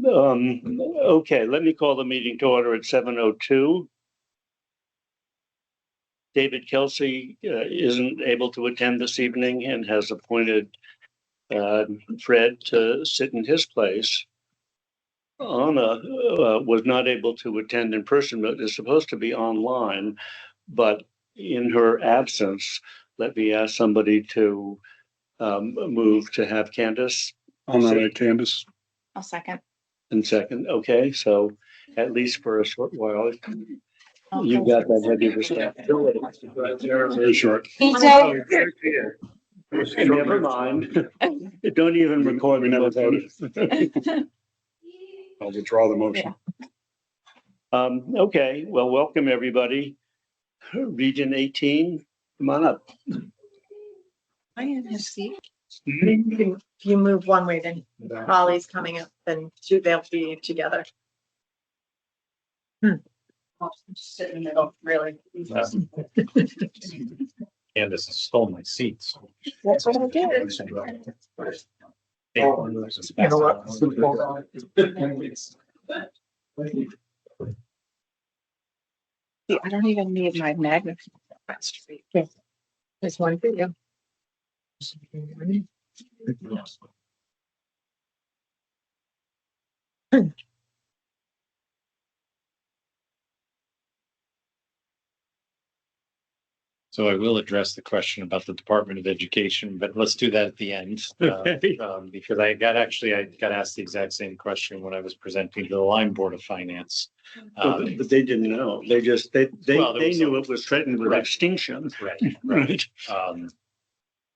Okay, let me call the meeting to order at 7:02. David Kelsey isn't able to attend this evening and has appointed Fred to sit in his place. Anna was not able to attend in person, but is supposed to be online. But in her absence, let me ask somebody to move to have Candace. I'll nominate Candace. I'll second. And second, okay, so at least for a short while, you got that heavy responsibility. Very short. Never mind. Don't even record. We never voted. I'll withdraw the motion. Okay, well, welcome everybody. Region 18, come on up. I am his seat. If you move one way, then Holly's coming up, then they'll be together. Just sit in the middle, really. Candace has stole my seats. That's what I did. You know what? See, I don't even need my magnifying glass. There's one for you. So I will address the question about the Department of Education, but let's do that at the end. Because I got asked the exact same question when I was presenting to the Line Board of Finance. But they didn't know. They knew it was threatened with extinction. Right.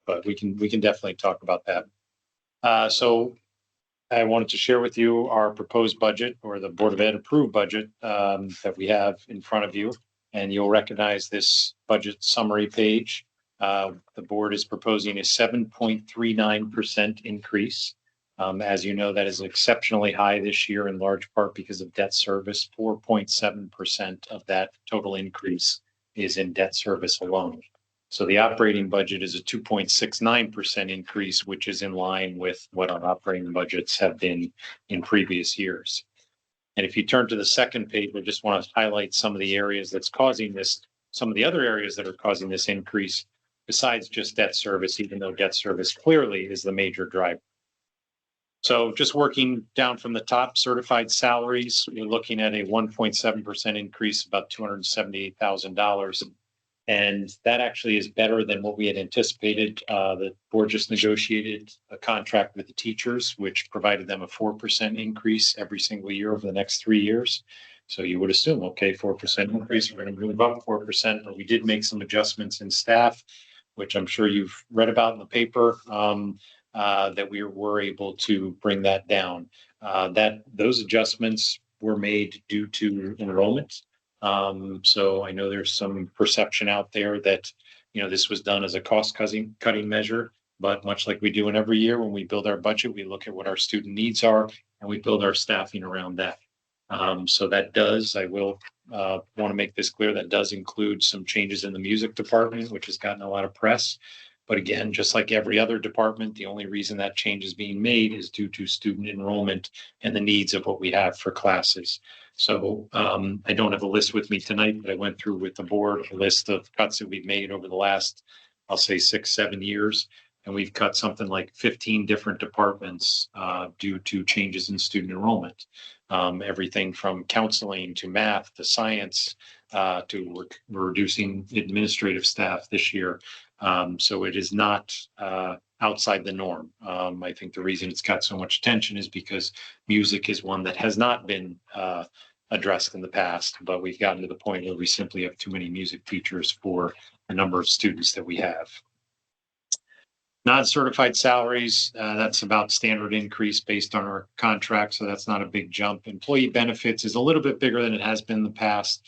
But we can definitely talk about that. So I wanted to share with you our proposed budget, or the Board of Ed approved budget that we have in front of you. And you'll recognize this budget summary page. The board is proposing a 7.39% increase. As you know, that is exceptionally high this year, in large part because of debt service. 4.7% of that total increase is in debt service alone. So the operating budget is a 2.69% increase, which is in line with what our operating budgets have been in previous years. And if you turn to the second page, I just want to highlight some of the areas that's causing this, some of the other areas that are causing this increase, besides just debt service, even though debt service clearly is the major driver. So just working down from the top, certified salaries, you're looking at a 1.7% increase, about $278,000. And that actually is better than what we had anticipated. The board just negotiated a contract with the teachers, which provided them a 4% increase every single year over the next 3 years. So you would assume, okay, 4% increase, we're going to move up 4%, but we did make some adjustments in staff, which I'm sure you've read about in the paper, that we were able to bring that down. Those adjustments were made due to enrollment. So I know there's some perception out there that, this was done as a cutting measure, but much like we do in every year, when we build our budget, we look at what our student needs are and we build our staffing around that. So that does, I will want to make this clear, that does include some changes in the music department, which has gotten a lot of press. But again, just like every other department, the only reason that change is being made is due to student enrollment and the needs of what we have for classes. So I don't have a list with me tonight, but I went through with the board a list of cuts that we've made over the last, I'll say 6-7 years. And we've cut something like 15 different departments due to changes in student enrollment. Everything from counseling to math to science to we're reducing administrative staff this year. So it is not outside the norm. I think the reason it's got so much attention is because music is one that has not been addressed in the past, but we've gotten to the point where we simply have too many music teachers for the number of students that we have. Non-certified salaries, that's about standard increase based on our contract, so that's not a big jump. Employee benefits is a little bit bigger than it has been in the past.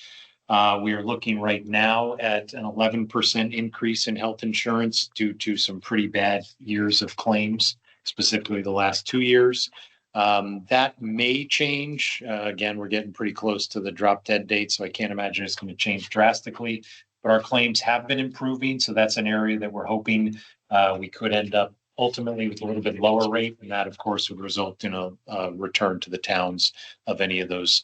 We are looking right now at an 11% increase in health insurance due to some pretty bad years of claims, specifically the last 2 years. That may change. Again, we're getting pretty close to the drop dead date, so I can't imagine it's going to change drastically. But our claims have been improving, so that's an area that we're hoping we could end up ultimately with a little bit lower rate, and that of course would result in a return to the towns of any of those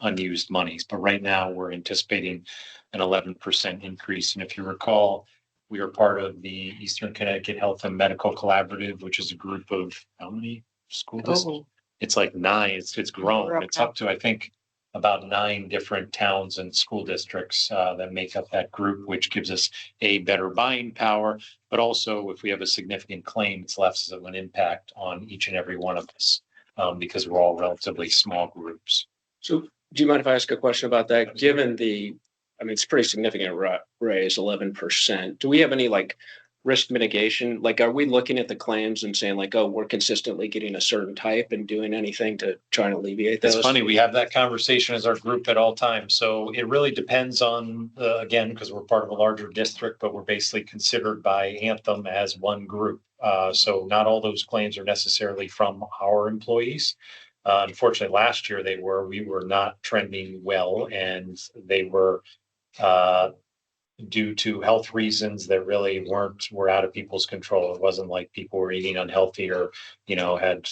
unused monies. But right now, we're anticipating an 11% increase. And if you recall, we are part of the Eastern Connecticut Health and Medical Collaborative, which is a group of how many school districts? Oh, It's like 9. It's grown. We're up It's up to, I think, about 9 different towns and school districts that make up that group, which gives us a better buying power. But also, if we have a significant claim, it's less of an impact on each and every one of us because we're all relatively small groups. So do you mind if I ask a question about that? Given I mean, it's a pretty significant raise, 11%. Do we have any like risk mitigation? Like, are we looking at the claims and saying like, oh, we're consistently getting a certain type and doing anything to try and alleviate those? It's funny, we have that conversation as our group at all times. So it really depends on, again, because we're part of a larger district, but we're basically considered by Anthem as one group. So not all those claims are necessarily from our employees. Unfortunately, last year we were not trending well, and they were due to health reasons that really were out of people's control. It wasn't like people were eating unhealthy or, had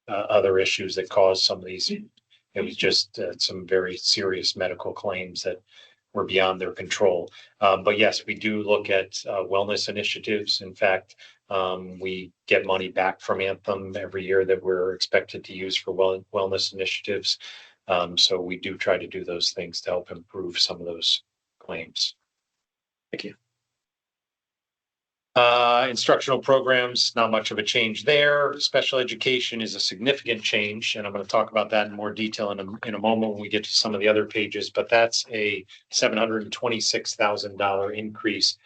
other issues that caused some of these. It was just some very serious medical claims that were beyond their control. But yes, we do look at wellness initiatives. In fact, we get money back from Anthem every year that we're expected to use for wellness initiatives. So we do try to do those things to help improve some of those claims. Thank you. Instructional programs, not much of a change there. Special education is a significant change, and I'm going to talk about that in more detail in a moment when we get to some of the other pages, but that's a $726,000 increase,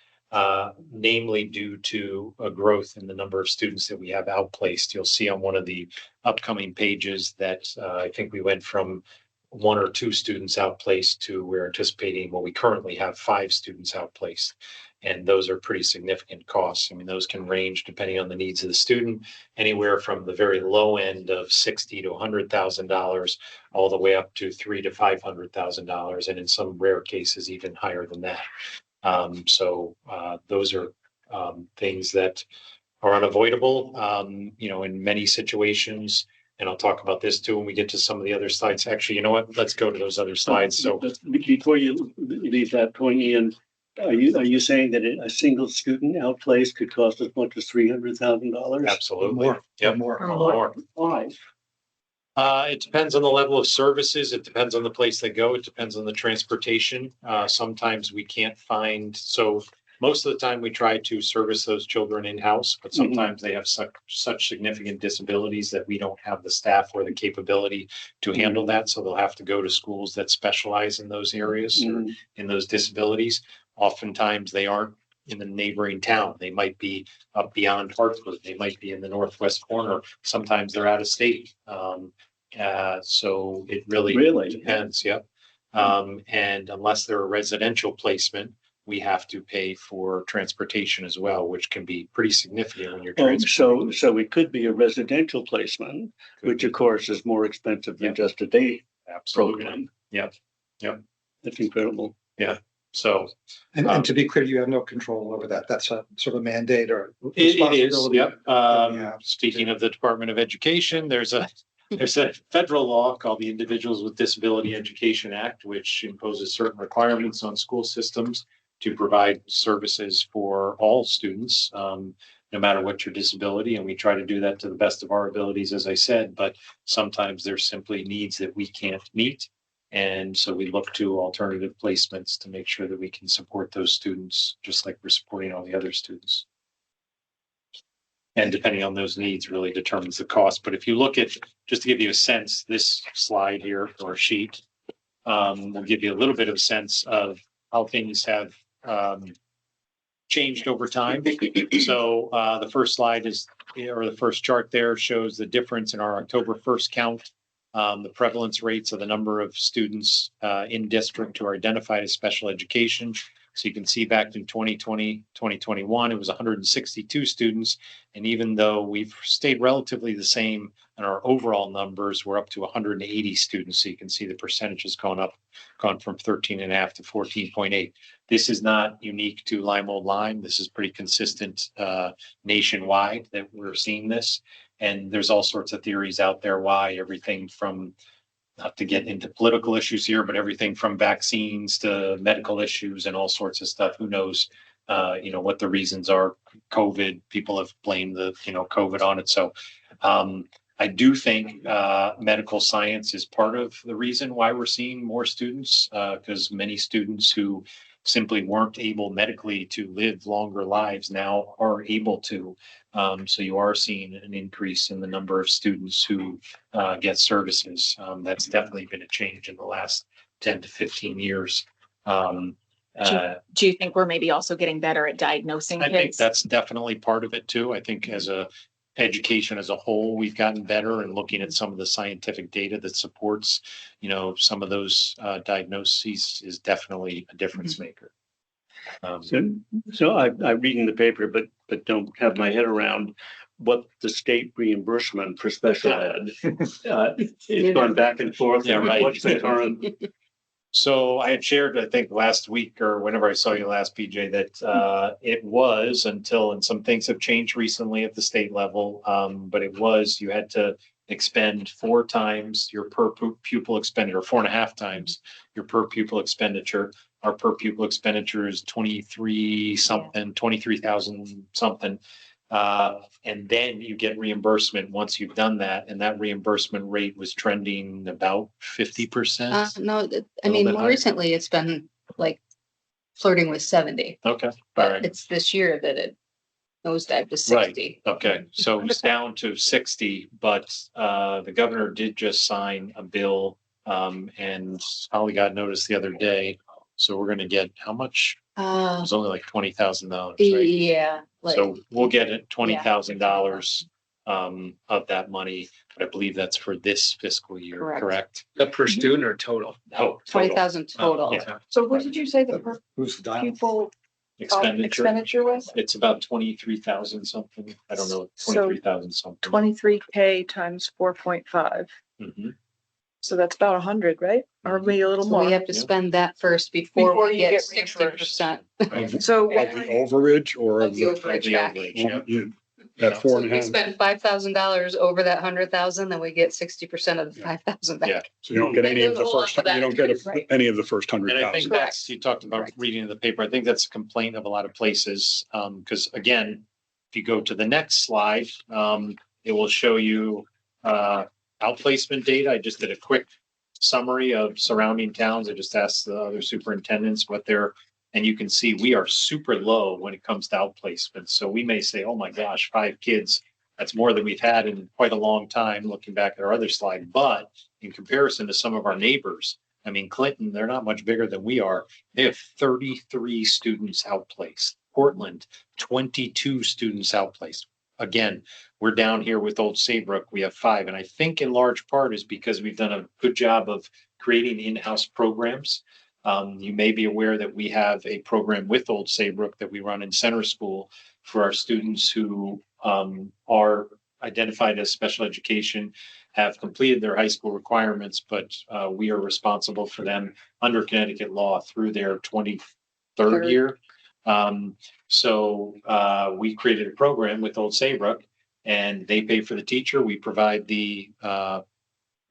namely due to a growth in the number of students that we have outplaced. You'll see on one of the upcoming pages that I think we went from 1 or 2 students outplaced to we're anticipating, well, we currently have 5 students outplaced. And those are pretty significant costs. I mean, those can range depending on the needs of the student, anywhere from the very low end of $60,000 to $100,000, all the way up to $300,000 to $500,000, and in some rare cases even higher than that. So those are things that are unavoidable. In many situations. And I'll talk about this too when we get to some of the other slides. Actually, you know what? Let's go to those other slides. So Before you leave that point, Ian, are you saying that a single student outplaced could cost as much as $300,000? absolutely. Yep. More. Why? It depends on the level of services. It depends on the place they go. It depends on the transportation. Sometimes we can't find, so most of the time we try to service those children in-house, but sometimes they have such significant disabilities that we don't have the staff or the capability to handle that. So they'll have to go to schools that specialize in those areas or in those disabilities. Oftentimes they aren't in the neighboring town. They might be up beyond Hartford. They might be in the northwest corner. Sometimes they're out of state. So it really depends. Yep. And unless they're a residential placement, we have to pay for transportation as well, which can be pretty significant when you're transporting. So it could be a residential placement, which of course is more expensive than just a day Absolutely. program. Yep. That's incredible. So And to be clear, you have no control over that. That's a sort of mandate or it is. responsibility. Yep. that we have. Speaking of the Department of Education, there's a federal law called the Individuals with Disability Education Act, which imposes certain requirements on school systems to provide services for all students, no matter what your disability. And we try to do that to the best of our abilities, as I said, but sometimes there's simply needs that we can't meet. And so we look to alternative placements to make sure that we can support those students, just like we're supporting all the other students. And depending on those needs really determines the cost. But if you look at, just to give you a sense, this slide here or sheet will give you a little bit of a sense of how things have changed over time. So the first slide or the first chart there shows the difference in our October 1st count. The prevalence rates of the number of students in district who are identified as special education. So you can see back in 2020, 2021, it was 162 students. And even though we've stayed relatively the same and our overall numbers, we're up to 180 students. So you can see the percentage has gone from 13.5 to 14.8. This is not unique to Lime Old Lyme. This is pretty consistent nationwide that we're seeing this. And there's all sorts of theories out there why, everything from, not to get into political issues here, but everything from vaccines to medical issues and all sorts of stuff. Who knows, what the reasons are. COVID, people have blamed COVID on it. So I do think medical science is part of the reason why we're seeing more students, because many students who simply weren't able medically to live longer lives now are able to. So you are seeing an increase in the number of students who get services. That's definitely been a change in the last 10 to 15 years. Do you think we're maybe also getting better at diagnosing I think kids? that's definitely part of it too. I think as a education as a whole, we've gotten better and looking at some of the scientific data that supports, some of those diagnoses is definitely a difference maker. So I read in the paper, but don't have my head around what the state reimbursement for special ed. It's gone back and forth. Yeah, right. What's the current? So I had shared, I think last week or whenever I saw you last, PJ, that it was until, and some things have changed recently at the state level, but it was, you had to expend 4 times your per pupil expenditure, 4.5 times your per pupil expenditure. Our per pupil expenditure is 23,000 something. And then you get reimbursement once you've done that. And that reimbursement rate was trending about 50%. No, I A mean, little bit more higher. recently, it's been like flirting with 70, Okay, all but right. it's this year that it nosedived to 60. Okay, so it's down to 60, but the governor did just sign a bill, and Holly got notice the other day. So we're gonna get how much? It was only like $20,000, right? Yeah, like, So we'll get it $20,000 of that money, but I believe that's for this fiscal year, Correct. correct? The per student or total? No, total 20,000 total. Yeah. So what did you say the per Who's the dial? pupil Expenditure, expenditure was? it's about 23,000 something. I don't know, So 23,000 something. 23K times 4.5. Mhm. So that's about 100, right? Or maybe a little So more. we have to Yeah. spend that first before Before we you get get 60%. So Of the overage or Of of the the, overage The back. overage, yeah. that So if we 4.5, spend $5,000 over that 100,000, then we get 60% of the 5,000 back. Yeah. so you don't get any of the There's a lot first, of that. you don't get Right. any of the first And I think 100,000. that's, you talked about Correct. reading in the paper. I think that's a complaint of a lot of places. Because again, if you go to the next slide, it will show you outplacement data. I just did a quick summary of surrounding towns. I just asked the other superintendents what they're, and you can see we are super low when it comes to outplacement. So we may say, oh my gosh, 5 kids, that's more than we've had in quite a long time, looking back at our other slide. But in comparison to some of our neighbors, I mean, Clinton, they're not much bigger than we are. They have 33 students outplaced. Portland, 22 students outplaced. Again, we're down here with Old Saybrook. We have 5. And I think in large part is because we've done a good job of creating in-house programs. You may be aware that we have a program with Old Saybrook that we run in center school for our students who are identified as special education, have completed their high school requirements, but we are responsible for them under Connecticut law through their 23rd year. So we created a program with Old Saybrook, and they pay for the teacher. We provide the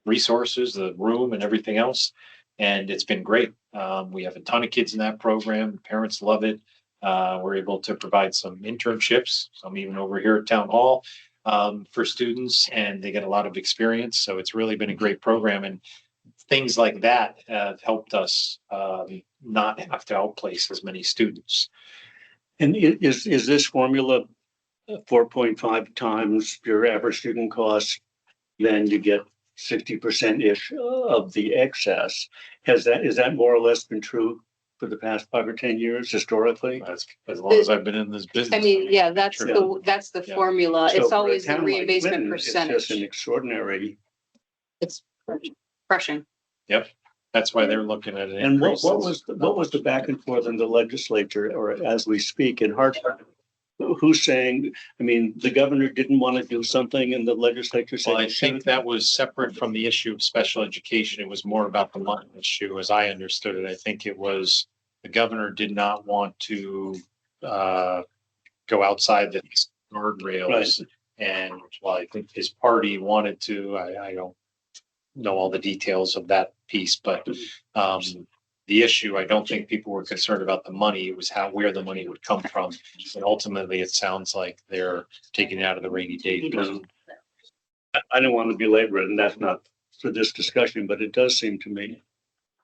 resources, the room and everything else. And it's been great. We have a ton of kids in that program. Parents love it. We're able to provide some internships, some even over here at Town Hall, for students, and they get a lot of experience. So it's really been a great program. And things like that have helped us not have to outplace as many students. And is this formula 4.5 times your average student cost, then you get 60%-ish of the excess? Is that more or less been true for the past 5 or 10 years historically? That's as long as I've been in this business. I mean, yeah, that's Sure. the Yeah. formula. So It's for a always the town like reimbursement Clinton, it's just an percentage. extraordinary. It's crushing. Yep. That's why they're looking at it. And what was the back and forth in the legislature, or as we speak in Hartford? Who's saying, I mean, the governor didn't want to do something and the legislature said. Well, I he should? think that was separate from the issue of special education. It was more about the money issue, as I understood it. I think it was the governor did not want to go outside the guardrails. And while I think his party wanted to, I don't know all the details of that piece, but the issue, I don't think people were concerned about the money. It was where the money would come from. And ultimately, it sounds like they're taking it out of the rainy day. I don't want to belabor it, and that's not for this discussion, but it does seem to me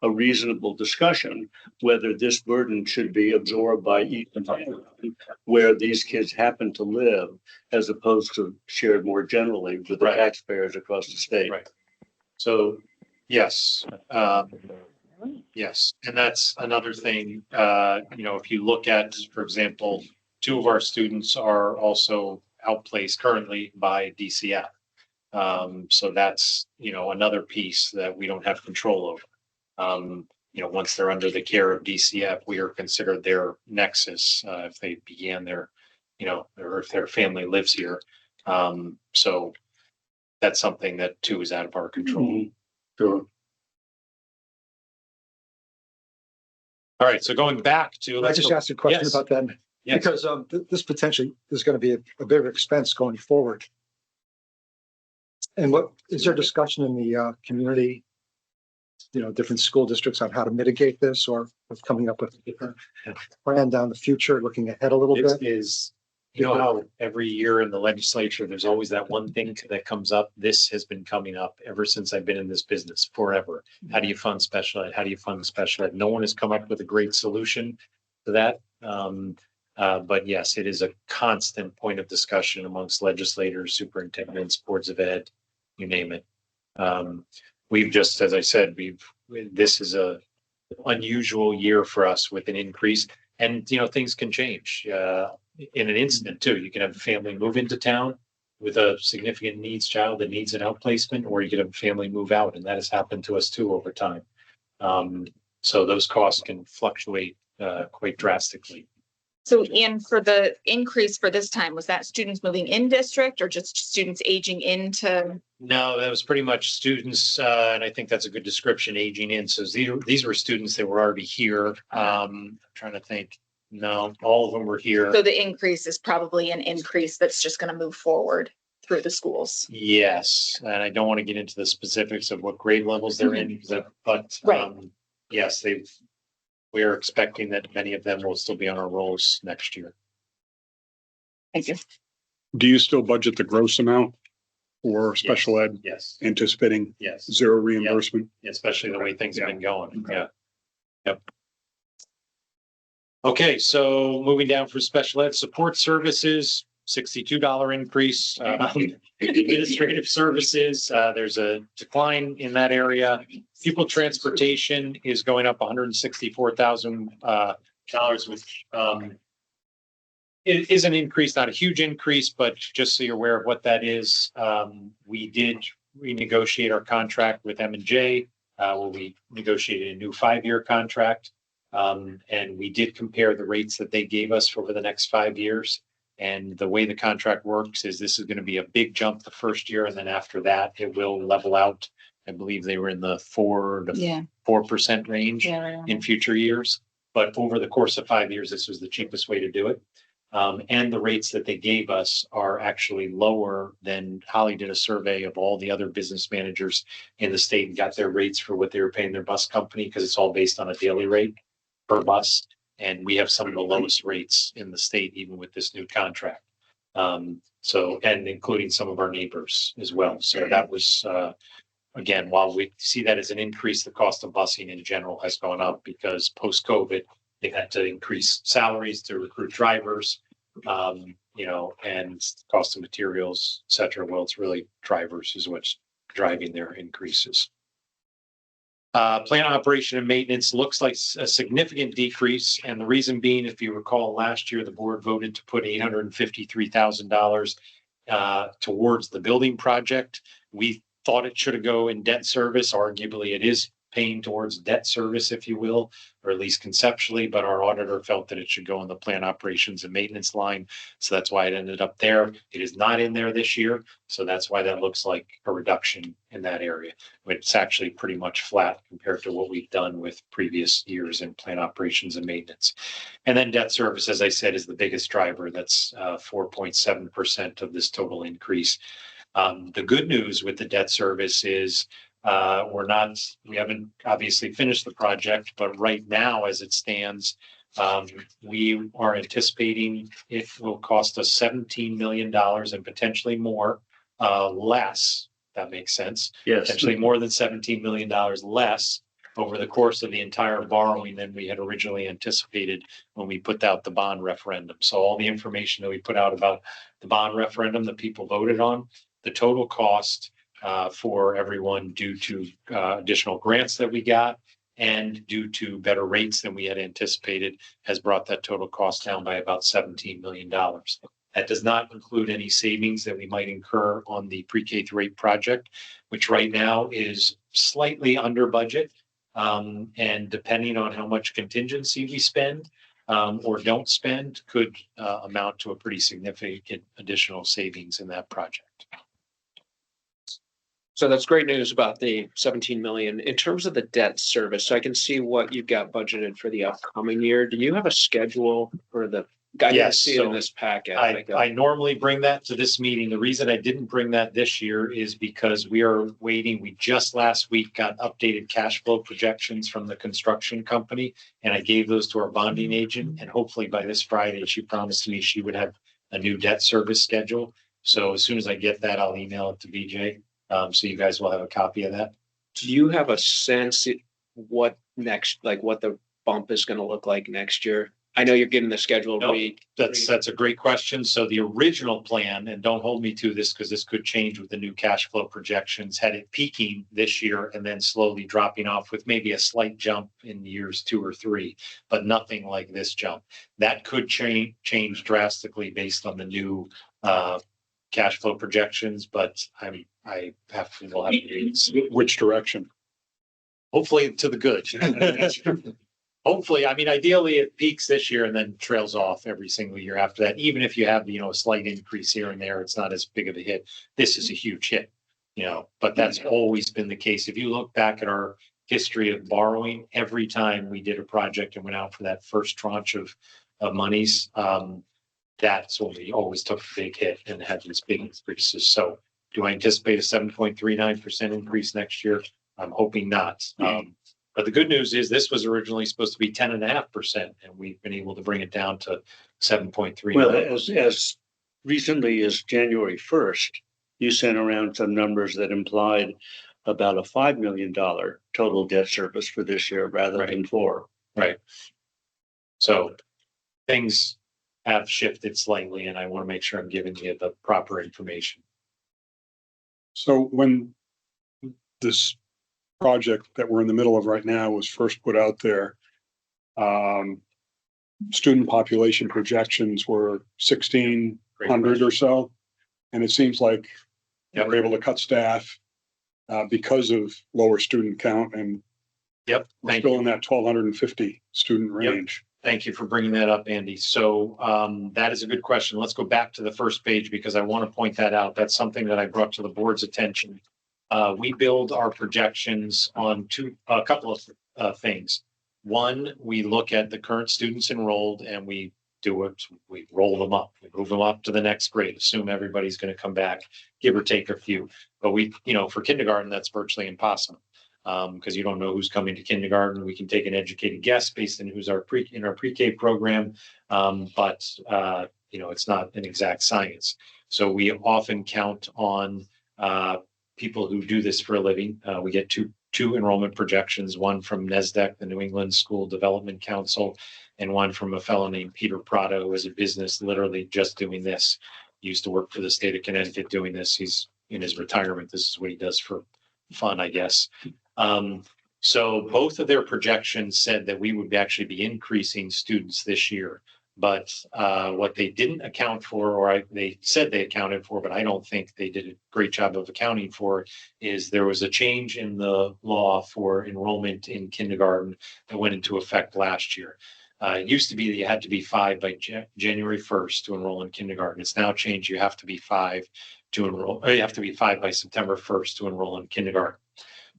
a reasonable discussion whether this burden should be absorbed by each town where these kids happen to live, as opposed to shared more generally with the Right. taxpayers across the state. Right. So, yes, yes, and that's another thing, if you look at, for example, two of our students are also outplaced currently by DCF. So that's, another piece that we don't have control over. Once they're under the care of DCF, we are considered their nexus, if they began their, or if their family lives here. So that's something that too is out of our control. Mhm. Sure. All right, so going back to. I just asked a question Yes. about that. Yes. Because this potentially is going to be a bigger expense going forward. And what is there discussion in the community, different school districts on how to mitigate this, or with coming up with a different plan down the future, looking ahead a little This bit? is, how every year in the legislature, there's always that one thing that comes up. This has been coming up ever since I've been in this business, forever. How do you fund special ed? How do you fund special ed? No one has come up with a great solution to that. But yes, it is a constant point of discussion amongst legislators, superintendents, boards of ed, you name it. We've just, as I said, this is a unusual year for us with an increase, and things can change in an instant too. You can have a family move into town with a significant needs child that needs an outplacement, or you could have a family move out, and that has happened to us too over time. So those costs can fluctuate quite drastically. So Ian, for the increase for this time, was that students moving in district or just students aging into? No, that was pretty much students, and I think that's a good description, aging in. So these were students that were already here. I'm trying to think. No, all of them were here. So the increase is probably an increase that's just going to move forward through the schools. Yes, and I don't want to get into the specifics of what grade levels they're in, but Right. yes, we are expecting that many of them will still be on our rolls next year. Thank you. Do you still budget the gross amount for special ed, Yes, anticipating yes, zero reimbursement? especially the way things have Yeah. been going. Okay. Yeah. Yep. Okay, so moving down for special ed support services, $62 increase. Administrative services, there's a decline in that area. Pupil transportation is going up $164,000, which it is an increase, not a huge increase, but just so you're aware of what that is, we did renegotiate our contract with M&J, where we negotiated a new 5-year contract. And we did compare the rates that they gave us for the next 5 years. And the way the contract works is this is going to be a big jump the first year, and then after that, it will level out. I believe they were in the 4 to 4% range in future years. But over the course of 5 years, this was the cheapest way to do it. And the rates that they gave us are actually lower than Holly did a survey of all the other business managers in the state and got their rates for what they were paying their bus company, because it's all based on a daily rate per bus. And we have some of the lowest rates in the state, even with this new contract. So, and including some of our neighbors as well. So that was, again, while we see that as an increase, the cost of busing in general has gone up because post-COVID, they had to increase salaries to recruit drivers, and cost of materials, et cetera. Well, it's really drivers is what's driving their increases. Plant operation and maintenance looks like a significant decrease. And the reason being, if you recall, last year, the board voted to put $853,000 towards the building project. We thought it should have go in debt service. Arguably, it is paying towards debt service, if you will, or at least conceptually, but our auditor felt that it should go in the plant operations and maintenance line. So that's why it ended up there. It is not in there this year. So that's why that looks like a reduction in that area. It's actually pretty much flat compared to what we've done with previous years in plant operations and maintenance. And then debt service, as I said, is the biggest driver. That's 4.7% of this total increase. The good news with the debt service is we haven't obviously finished the project, but right now, as it stands, we are anticipating it will cost us $17 million and potentially more, less. That makes sense. Yes. Potentially more than $17 million less over the course of the entire borrowing than we had originally anticipated when we put out the bond referendum. So all the information that we put out about the bond referendum that people voted on, the total cost for everyone due to additional grants that we got and due to better rates than we had anticipated has brought that total cost down by about $17 million. That does not include any savings that we might incur on the pre-K through 8 project, which right now is slightly under budget. And depending on how much contingency we spend or don't spend could amount to a pretty significant additional savings in that project. So that's great news about the 17 million. In terms of the debt service, so I can see what you've got budgeted for the upcoming year. Do you have a schedule for the? I didn't Yes, see it in so this packet. I normally bring that to this meeting. The reason I didn't bring that this year is because we are waiting. We just last week got updated cash flow projections from the construction company, and I gave those to our bonding agent. And hopefully by this Friday, she promised me she would have a new debt service schedule. So as soon as I get that, I'll email it to BJ. So you guys will have a copy of that. Do you have a sense what the bump is going to look like next year? I know you're getting the schedule. Nope. That's a great question. So the original plan, and don't hold me to this because this could change with the new cash flow projections, had it peaking this year and then slowly dropping off with maybe a slight jump in years 2 or 3, but nothing like this jump. That could change drastically based on the new cash flow projections, but we'll have to read. Which direction? Hopefully to the good. Hopefully, I mean, ideally it peaks this year and then trails off every single year after that. Even if you have, a slight increase here and there, it's not as big of a hit. This is a huge hit, but that's always been the case. If you look back at our history of borrowing, every time we did a project and went out for that first tranche of monies, that's when we always took a big hit and had these big increases. So do I anticipate a 7.39% increase next year? I'm hoping not. But the good news is this was originally supposed to be 10.5%, and we've been able to bring it down to 7.3. Well, as recently as January 1st, you sent around some numbers that implied about a $5 million total debt service for this year rather than 4. Right. So things have shifted slightly, and I want to make sure I'm giving you the proper information. So when this project that we're in the middle of right now was first put out there, student population projections were 1,600 or so. And it seems like we're able to cut staff because of lower student count, and we're still in that 1,250 student range. Thank you for bringing that up, Andy. So that is a good question. Let's go back to the first page because I want to point that out. That's something that I brought to the board's attention. We build our projections on a couple of things. One, we look at the current students enrolled and we roll them up. We move them up to the next grade, assume everybody's going to come back, give or take a few. But for kindergarten, that's virtually impossible because you don't know who's coming to kindergarten. We can take an educated guess based on who's in our pre-K program, but it's not an exact science. So we often count on people who do this for a living. We get two enrollment projections, one from NESDEC, the New England School Development Council, and one from a fellow named Peter Prado, who has a business literally just doing this. He used to work for the state of Connecticut doing this. He's in his retirement. This is what he does for fun, I guess. So both of their projections said that we would actually be increasing students this year But what they didn't account for, they said they accounted for, but I don't think they did a great job of accounting for, is there was a change in the law for enrollment in kindergarten that went into effect last year. It used to be that you had to be 5 by January 1st to enroll in kindergarten. It's now changed. You have to be 5 to enroll, or you have to be 5 by September 1st to enroll in kindergarten.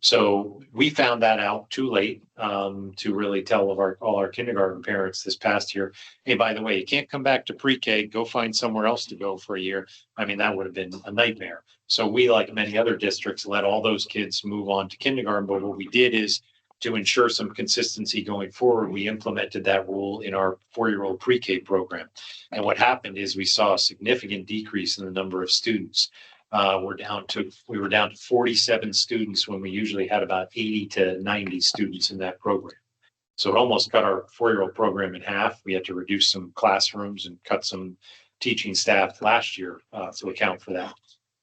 So we found that out too late to really tell all our kindergarten parents this past year. Hey, by the way, you can't come back to pre-K. Go find somewhere else to go for a year. I mean, that would have been a nightmare. So we, like many other districts, let all those kids move on to kindergarten. But what we did is, to ensure some consistency going forward, we implemented that rule in our 4-year-old pre-K program. And what happened is we saw a significant decrease in the number of students. We were down to 47 students when we usually had about 80 to 90 students in that program. So it almost cut our 4-year-old program in half. We had to reduce some classrooms and cut some teaching staff last year to account for that.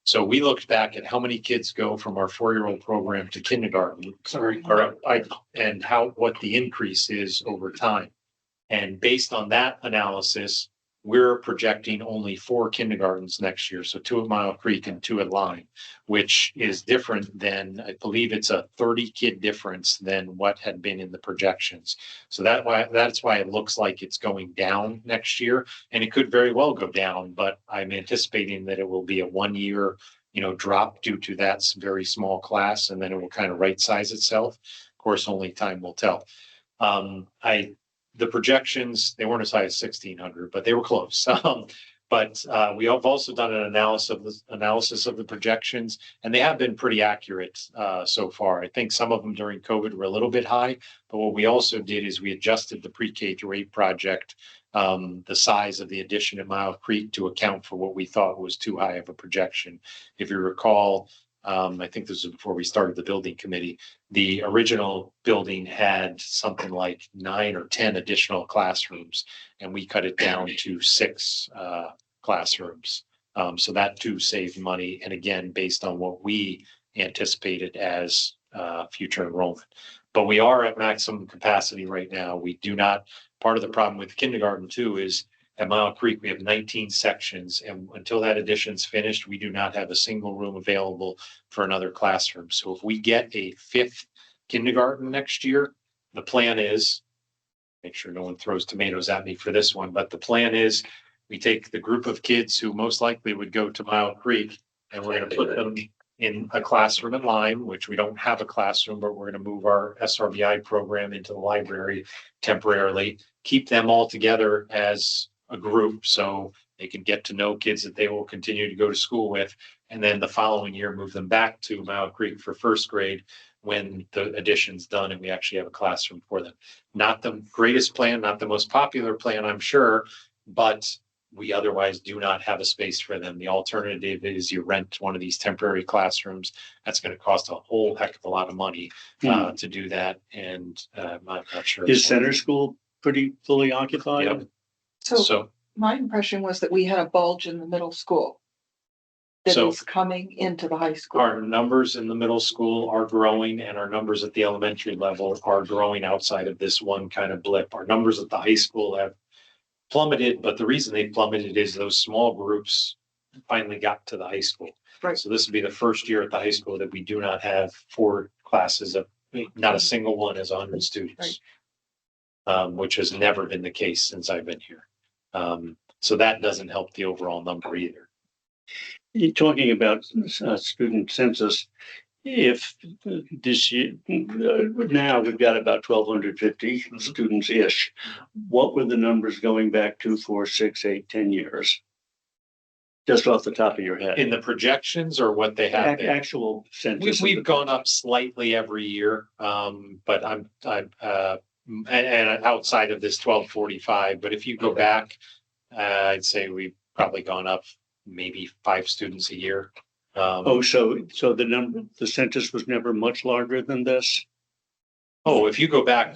So we looked back at how many kids go from our 4-year-old program to kindergarten, and what the increase is over time. And based on that analysis, we're projecting only 4 kindergartens next year. So 2 at Mile Creek and 2 at Lime, which is different than, I believe it's a 30 kid difference than what had been in the projections. So that's why it looks like it's going down next year, and it could very well go down, but I'm anticipating that it will be a 1-year, drop due to that very small class, and then it will kind of right size itself. Of course, only time will tell. The projections, they weren't as high as 1,600, but they were close. But we have also done an analysis of the projections, and they have been pretty accurate so far. I think some of them during COVID were a little bit high, but what we also did is we adjusted the pre-K through 8 project, the size of the addition at Mile Creek, to account for what we thought was too high of a projection. If you recall, I think this was before we started the building committee. The original building had something like 9 or 10 additional classrooms, and we cut it down to 6 classrooms. So that too saved money. And again, based on what we anticipated as future enrollment. But we are at maximum capacity right now. We do not, part of the problem with kindergarten too is, at Mile Creek, we have 19 sections, and until that addition's finished, we do not have a single room available for another classroom. So if we get a 5th kindergarten next year, the plan is, make sure no one throws tomatoes at me for this one, but the plan is we take the group of kids who most likely would go to Mile Creek, and we're going to put them in a classroom at Lime, which we don't have a classroom, but we're going to move our SRBI program into the library temporarily, keep them all together as a group so they can get to know kids that they will continue to go to school with, and then the following year move them back to Mile Creek for 1st grade when the addition's done and we actually have a classroom for them. Not the greatest plan, not the most popular plan, I'm sure, but we otherwise do not have a space for them. The alternative is you rent one of these temporary classrooms. That's going to cost a whole heck of a lot of money to do that, and I'm not sure. Is center school pretty fully occupied? Yep. So my impression was that we had a bulge in the middle school that So- is coming into the high school. Our numbers in the middle school are growing, and our numbers at the elementary level are growing outside of this one kind of blip. Our numbers at the high school have plummeted, but the reason they plummeted is those small groups finally got to the high school. Right. So this will be the first year at the high school that we do not have 4 classes of, not a single one has 100 students. Which has never been the case since I've been here. So that doesn't help the overall number either. You're talking about student census. If this year, now we've got about 1,250 students-ish, what were the numbers going back 2, 4, 6, 8, 10 years? Just off the top of your head. In the projections or what they have been? Actual census. We've gone up slightly every year, but I'm and outside of this 1,245, but if you go back, I'd say we've probably gone up maybe 5 students a year. So the census was never much larger than this? If you go back,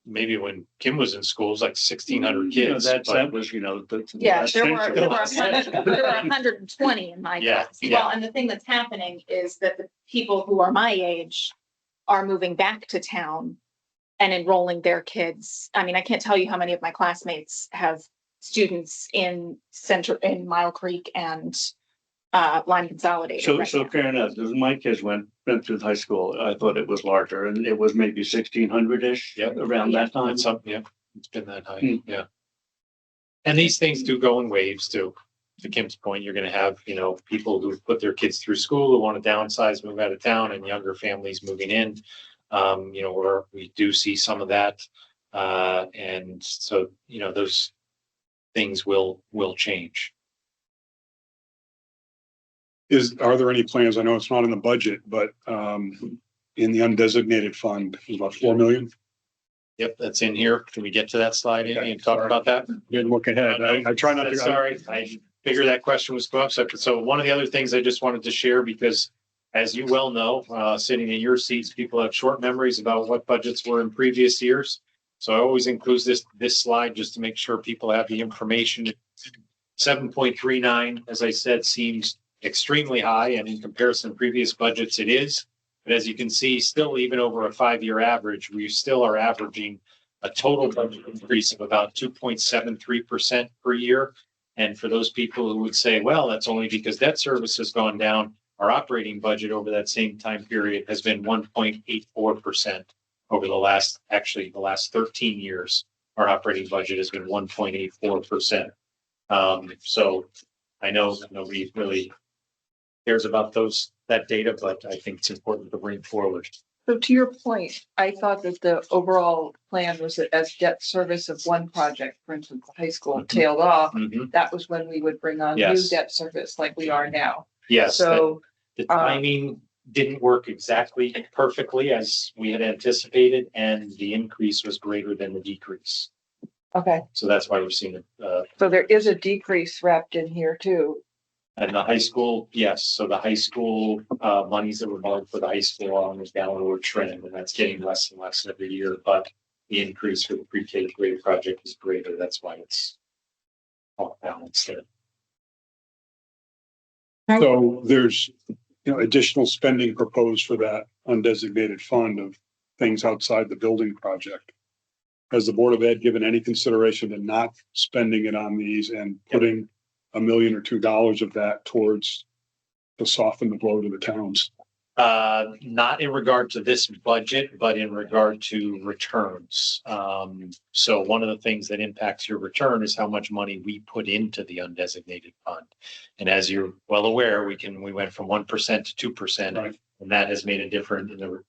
maybe when Kim was in school, it was like 1,600 kids. That was, Yeah, there were 120 in my Yeah, class. yeah. Well, and the thing that's happening is that the people who are my age are moving back to town and enrolling their kids. I mean, I can't tell you how many of my classmates have students in in Mile Creek and Lime Consolidated. So, right so now. fair enough. As my kids went through high school, I thought it was larger and it was maybe 1,600-ish Yep. around that time. It's up, yeah, it's been that high, Hmm. yeah. And these things do go in waves too. To Kim's point, you're gonna have, people who put their kids through school, who want to downsize, move out of town, and younger families moving in. Where we do see some of that. And so, those things will change. Are there any plans? I know it's not in the budget, but in the undesignated fund, is about 4 million. Yep, that's in here. Can we get to that slide Andy, and talk about that? Didn't look ahead. I try not to. Sorry, I figured that question was come up. So one of the other things I just wanted to share, because as you well know, sitting in your seats, people have short memories about what budgets were in previous years. So I always include this slide just to make sure people have the information. 7.39, as I said, seems extremely high, and in comparison to previous budgets, it is. But as you can see, still even over a 5-year average, we still are averaging a total budget increase of about 2.73% per year. And for those people who would say, well, that's only because debt service has gone down, our operating budget over that same time period has been 1.84% over the last 13 years. Our operating budget has been 1.84%. So I know nobody really cares about that data, but I think it's important to bring forward. So to your point, I thought that the overall plan was that as debt service of one project, for instance, the high school tailed off, Mhm. that was when we would bring on new Yes. debt service like we are now. Yes, So, the timing didn't work exactly perfectly as we had anticipated, and the increase was greater than the decrease. okay, So that's why we're seeing it. so there is a decrease wrapped in here too. And the high school, yes, so the high school monies that were borrowed for the high school are on this downward trend, and that's getting less and less every year, but the increase for the pre-K to grade project is greater. That's why it's off balance there. So there's, additional spending proposed for that undesignated fund of things outside the building project. Has the Board of Ed given any consideration to not spending it on these and putting $1 million or $2 million of that towards to soften the blow to the towns? Not in regard to this budget, but in regard to returns. So one of the things that impacts your return is how much money we put into the undesignated fund. And as you're well aware, we went from 1% to 2%, Right. and that has made a difference in the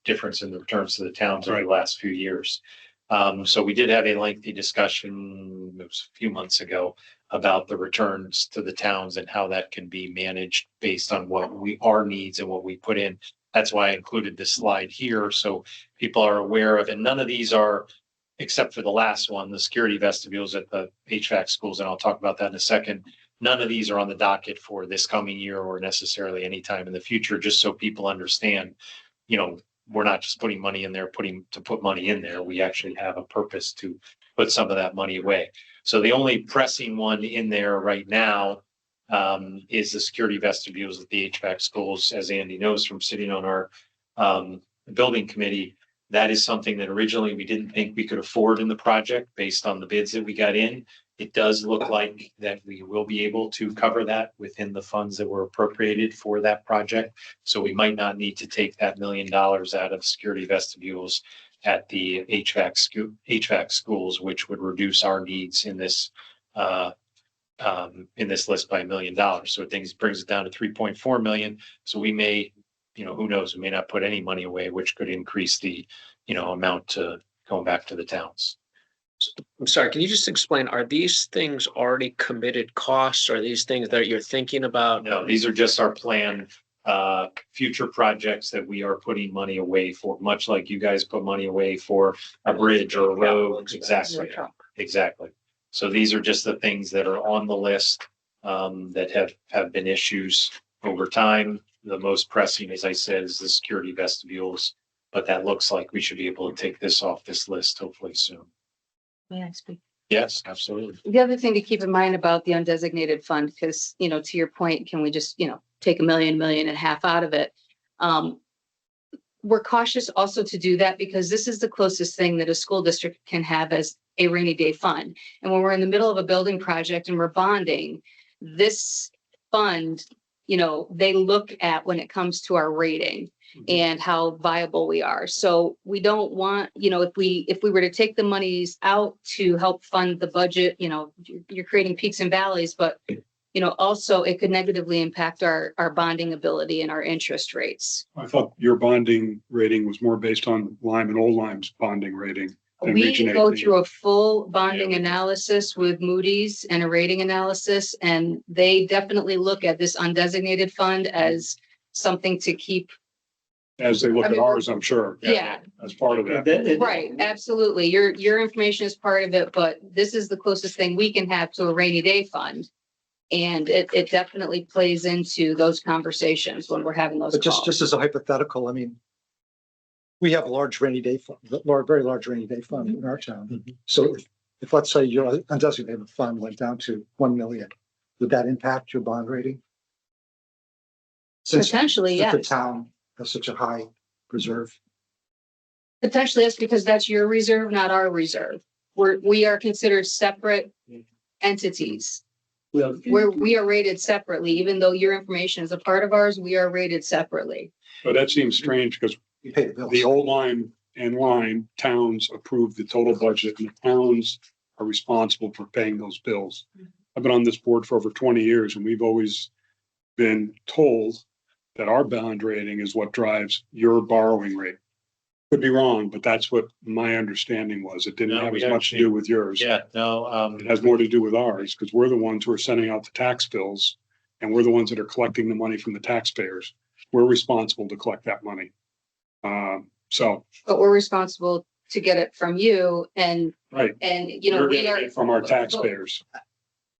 returns to the towns over Right. the last few years. So we did have a lengthy discussion, it was a few months ago, about the returns to the towns and how that can be managed based on our needs and what we put in. That's why I included this slide here, so people are aware of, and none of these are, except for the last one, the security vestibules at the HVAC schools, and I'll talk about that in a second. None of these are on the docket for this coming year or necessarily anytime in the future, just so people understand, we're not just putting money in there, to put money in there. We actually have a purpose to put some of that money away. So the only pressing one in there right now is the security vestibules at the HVAC schools, as Andy knows from sitting on our building committee. That is something that originally we didn't think we could afford in the project based on the bids that we got in. It does look like that we will be able to cover that within the funds that were appropriated for that project. So we might not need to take that $1 million out of security vestibules at the HVAC schools, which would reduce our needs in this list by $1 million. So things brings it down to 3.4 million. So we may, who knows, we may not put any money away, which could increase the, amount to going back to the towns. I'm sorry, can you just explain, are these things already committed costs? Or are these things that you're thinking about? No, these are just our planned future projects that we are putting money away for, much like you guys put money away for a bridge or a road. Exactly. So these are just the things that are on the list that have been issues over time. The most pressing, as I said, is the security vestibules, but that looks like we should be able to take this off this list hopefully soon. May I speak? Yes, absolutely. The other thing to keep in mind about the undesignated fund, because, to your point, can we just, take $1.5 million out of it? we're cautious also to do that because this is the closest thing that a school district can have as a rainy day fund. And when we're in the middle of a building project and we're bonding, this fund, they look at when it comes to our rating and how viable we are. So we don't want, if we were to take the monies out to help fund the budget, you're creating peaks and valleys, but also it could negatively impact our bonding ability and our interest rates. I thought your bonding rating was more based on Lime and Old Lime's bonding rating. than We Region go 18. through a full bonding Yeah. analysis with Moody's and a rating analysis, and they definitely look at this undesignated fund as something to keep. As they look I at mean, ours, I'm sure, Yeah, as part of that. right, absolutely. Your information is part of it, but this is the closest thing we can have to a rainy day fund. And it definitely plays into those conversations when we're having those But calls. just as a hypothetical, I mean, we have a large rainy day fund, very large rainy day fund in our town. So if let's say your undesignated fund went down to 1 million, would that impact your bond rating? Since Potentially, the yes. town has such a high reserve. Potentially, that's because that's your reserve, not our reserve. We are considered separate entities. Well, We are rated separately, even though your information is a part of ours, we are rated separately. But that seems strange because You pay the bills. the Old Lime and Lime towns approve the total budget and the towns are responsible for paying those bills. I've been on this board for over 20 years and we've always been told that our bond rating is what drives your borrowing rate. Could be wrong, but that's what my understanding was. It didn't No, have we as much to actually- do with yours. Yeah, no, It has more to do with ours because we're the ones who are sending out the tax bills and we're the ones that are collecting the money from the taxpayers. We're responsible to collect that money. So, But we're responsible to get it from you right. and, You're we getting are. it from our taxpayers.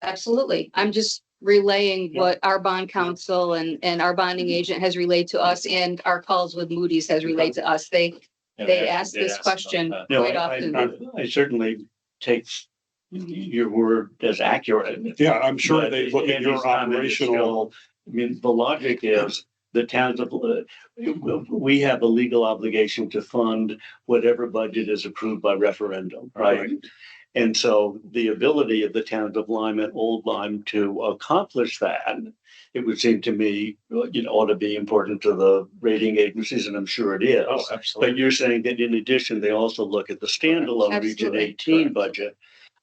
Absolutely. I'm just relaying what our bond counsel and our bonding agent has relayed to us and our calls with Moody's has relayed to us. They ask this about question that. No, quite I often. I certainly take your word as accurate. Yeah, I'm sure But they look at Andy's your comment is operational. still- I mean, the logic is the towns of, we have a legal obligation to fund whatever budget is approved by referendum, right? And so the ability of the towns of Lyme and Old Lyme to accomplish that, it would seem to me, ought to be important to the rating agencies, and I'm sure it is. Oh, absolutely. But you're saying that in addition, they also look at the standalone Region Absolutely. 18 budget.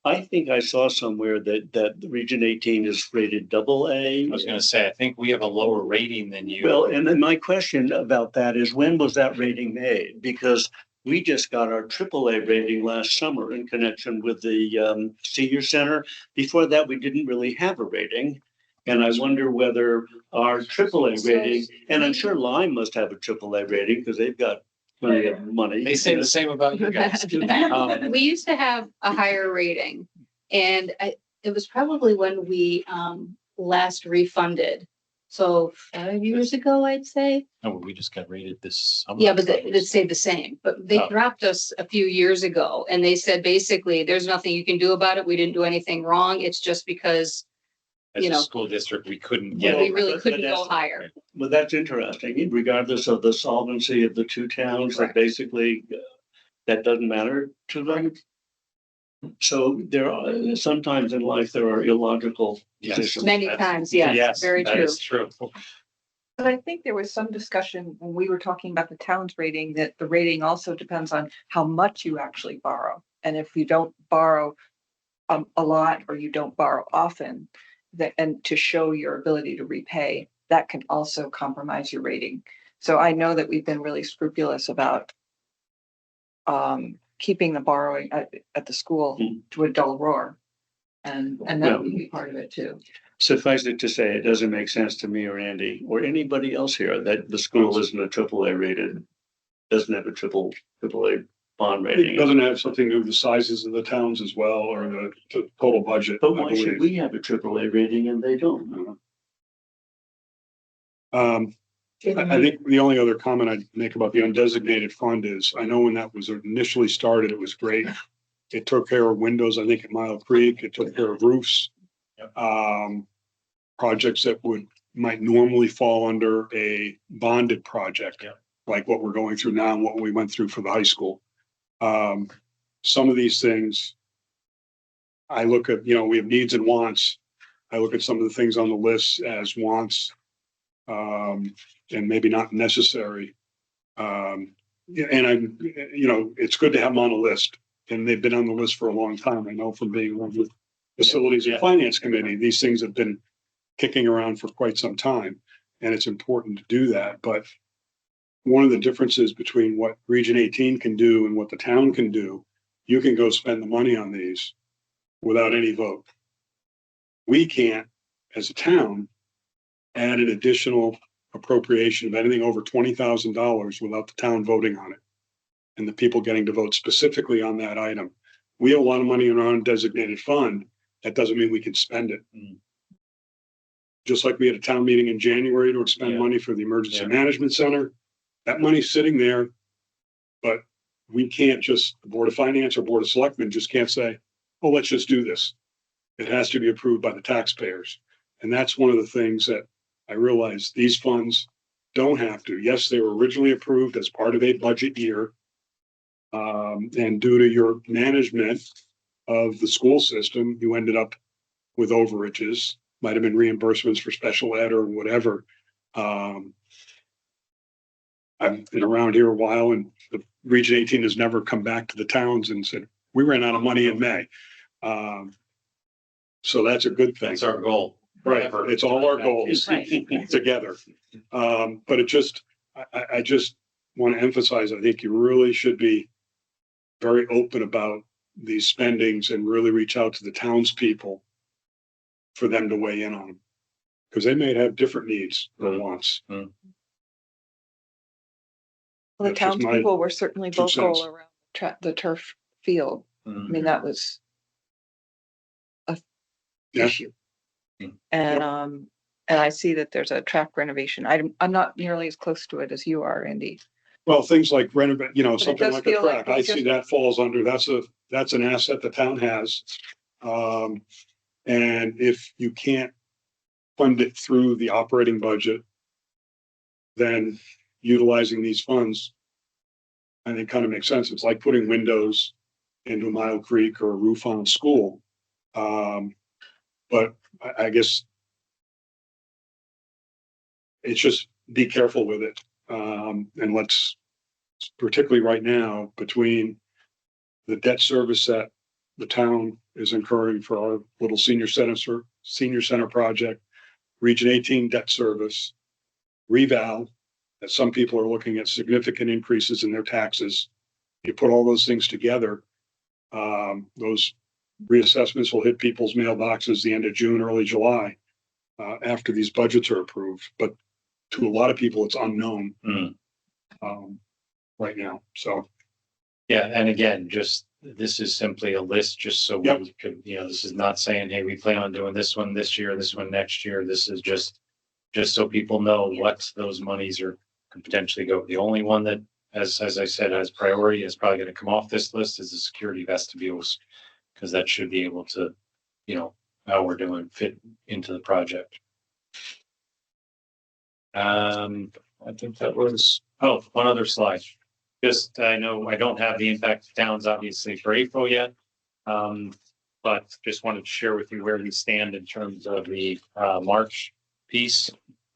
I think I saw somewhere that Region 18 is rated AA. I was gonna say, I think we have a lower rating than you. Well, and then my question about that is, when was that rating made? Because we just got our AAA rating last summer in connection with the senior center. Before that, we didn't really have a rating. And I wonder whether our AAA rating, and I'm sure Lyme must have a AAA rating because they've got plenty of money. They say the same about you guys. We used to have a higher rating and it was probably when we last refunded. So 5 years ago, I'd say. No, we just got rated this summer. Yeah, but it stayed the same, but they Oh. dropped us a few years ago and they said, basically, there's nothing you can do about it. We didn't do anything wrong. It's just because As a know. school district, we couldn't get we it. really but couldn't go that's- higher. Well, that's interesting, regardless of the solvency of the two towns, that basically, that doesn't matter to them. So there are, sometimes in life, there are illogical Yes. decisions. Many times, yes, very that true. is true. But I think there was some discussion when we were talking about the town's rating, that the rating also depends on how much you actually borrow. And if you don't borrow a lot or you don't borrow often, and to show your ability to repay, that can also compromise your rating. So I know that we've been really scrupulous about keeping the borrowing at the school to a dull roar. And that would be part of it too. Suffice it to say, it doesn't make sense to me or Andy or anybody else here that the school isn't a AAA rated, doesn't have a AAA bond It rating. doesn't have something to do with the sizes of the towns as well, or the total budget. But I why should believe. we have a AAA rating and they don't? I think the only other comment I'd make about the undesignated fund is, I know when that was initially started, it was great. It took care of windows, I think at Mile Creek, it took care of roofs. Projects that might normally fall under a bonded project. Yep. like what we're going through now and what we went through for the high school. Some of these things, I look at, we have needs and wants. I look at some of the things on the list as wants, and maybe not necessary. And I'm, it's good to have them on a list, and they've been on the list for a long time. I know from being on the Facilities and Finance Committee, these things have been kicking around for quite some time, and it's important to do that. But one of the differences between what Region 18 can do and what the town can do, you can go spend the money on these without any vote. We can't, as a town, add an additional appropriation of anything over $20,000 without the town voting on it and the people getting to vote specifically on that item. We have a lot of money in our undesignated fund. That doesn't mean we can spend it. Just like we had a town meeting in January to expend money for the Emergency Management Center. That money's sitting there, but we can't just, the Board of Finance or Board of Selectmen just can't say, oh, let's just do this. It has to be approved by the taxpayers. And that's one of the things that I realize these funds don't have to. Yes, they were originally approved as part of a budget year. And due to your management of the school system, you ended up with overages, might have been reimbursements for special ed or whatever. I've been around here a while, and the Region 18 has never come back to the towns and said, we ran out of money in May. So that's a good thing. That's our goal. Right, it's all our goals Right. together. But it just, I just want to emphasize, I think you really should be very open about these spendings and really reach out to the townspeople for them to weigh in on them. Because they may have different needs or wants. Well, the That's just my townspeople were certainly 2 cents. vocal around the turf field. I mean, that was a Yeah. issue. And I see that there's a track renovation. I'm not nearly as close to it as you are, Andy. Well, things like renovate, it something does like a feel like track, I it's see just- that falls under, that's an asset the town has. And if you can't fund it through the operating budget, then utilizing these funds, I think kind of makes sense. It's like putting windows into Mile Creek or a roof on a school. But I guess it's just be careful with it. And let's, particularly right now, between the debt service that the town is incurring for our little senior center project, Region 18 debt service, reval, that some people are looking at significant increases in their taxes. You put all those things together, those reassessments will hit people's mailboxes the end of June, early July, after these budgets are approved. But to a lot of people, it's unknown right now. So, Yeah, and again, just, this is simply a list, just so Yep. we could, this is not saying, hey, we plan on doing this one this year, this one next year. This is just so people know what those monies are, could potentially go. The only one that, as I said, has priority, is probably gonna come off this list, is the security vestibules. Because that should be able to, how we're doing fit into the project. I think that was, one other slide. Just, I know I don't have the impact of towns obviously for April yet. But just wanted to share with you where we stand in terms of the March piece.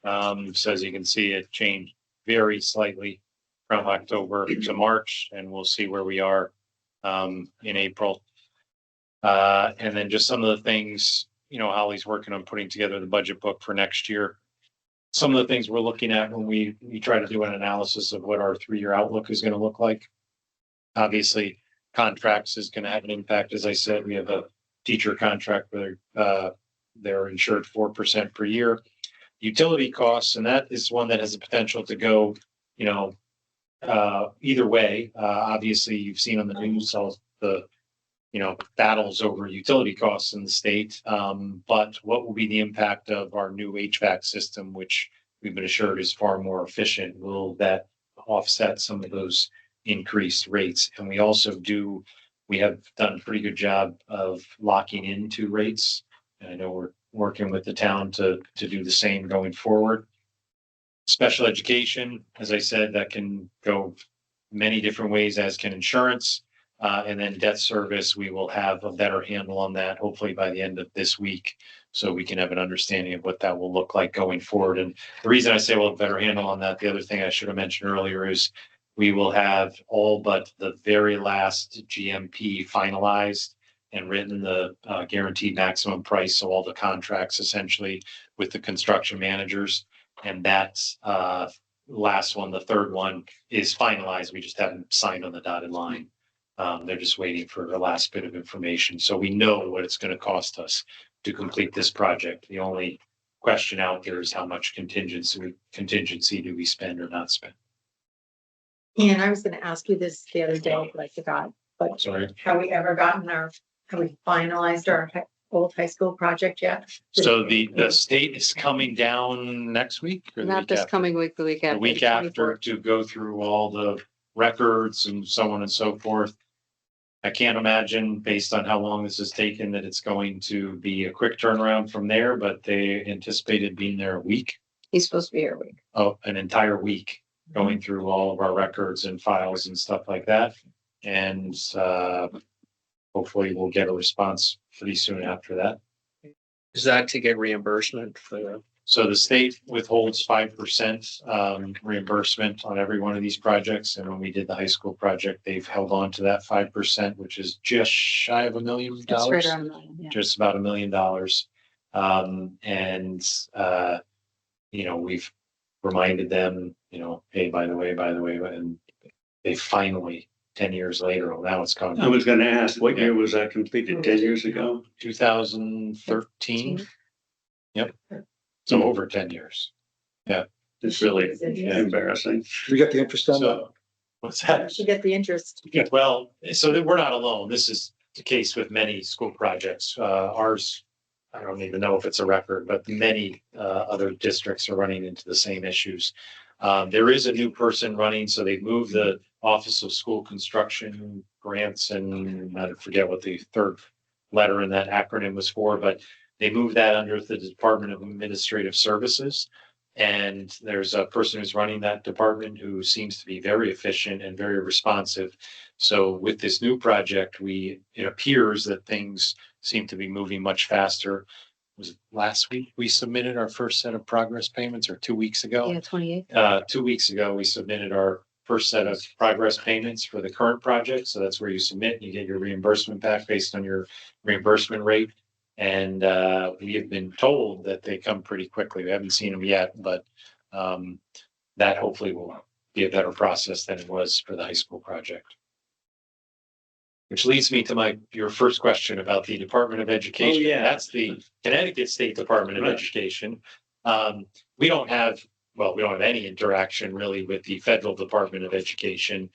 So as you can see, it changed very slightly from October to March, and we'll see where we are in April. And then just some of the things, Holly's working on putting together the budget book for next year. Some of the things we're looking at when we try to do an analysis of what our 3-year outlook is going to look like. Obviously, contracts is going to have an impact. As I said, we have a teacher contract where they're insured 4% per year. Utility costs, and that is one that has the potential to go, either way. Obviously, you've seen on the news all the battles over utility costs in the state. But what will be the impact of our new HVAC system, which we've been assured is far more efficient? Will that offset some of those increased rates? And we have done a pretty good job of locking into rates. And I know we're working with the town to do the same going forward. Special education, as I said, that can go many different ways, as can insurance. And then debt service, we will have a better handle on that hopefully by the end of this week. So we can have an understanding of what that will look like going forward. And the reason I say we'll have a better handle on that, the other thing I should have mentioned earlier is we will have all but the very last GMP finalized and written, the guaranteed maximum price. So all the contracts essentially with the construction managers. And that's last one, the third one is finalized. We just haven't signed on the dotted line. They're just waiting for the last bit of information. So we know what it's going to cost us to complete this project. The only question out there is how much contingency do we spend or not spend? And I was gonna ask you this the other day, but I forgot, but Sorry. have we finalized our old high school project yet? So the state is coming down next week? Or the Not week this after? coming week, the week after. The week after, to go through all the records and so on and so forth. I can't imagine, based on how long this has taken, that it's going to be a quick turnaround from there, but they anticipated being there a week. He's supposed to be here a week. Oh, an entire week, going through all of our records and files and stuff like that. And hopefully we'll get a response pretty soon after that. Is that to get reimbursement for? So the state withholds 5% reimbursement on every one of these projects. And when we did the high school project, they've held on to that 5%, which is just shy of $1 million. It's right around a million, yeah. Just about $1 million. We've reminded them, hey, by the way, and they finally, 10 years later, well, now it's coming. I was gonna ask, what year was that completed? 10 years ago? 2013. Yep. So over 10 years. It's really embarrassing. We get the interest on that. So what's that? Should get the interest. Well, so that we're not alone. This is the case with many school projects. Ours, I don't even know if it's a record, but many other districts are running into the same issues. There is a new person running, so they moved the Office of School Construction Grants, and I forget what the third letter in that acronym was for, but they moved that under the Department of Administrative Services. And there's a person who's running that department who seems to be very efficient and very responsive. So with this new project, it appears that things seem to be moving much faster. Was it last week we submitted our first set of progress payments, or 2 weeks ago? Yeah, 28. 2 weeks ago, we submitted our first set of progress payments for the current project. So that's where you submit and you get your reimbursement back based on your reimbursement rate. And we have been told that they come pretty quickly. We haven't seen them yet, but that hopefully will be a better process than it was for the high school project. Which leads me to your first question about the Department of Education. Oh, yeah. That's the Connecticut State Department of Right. Education. We don't have any interaction really with the Federal Department of Education.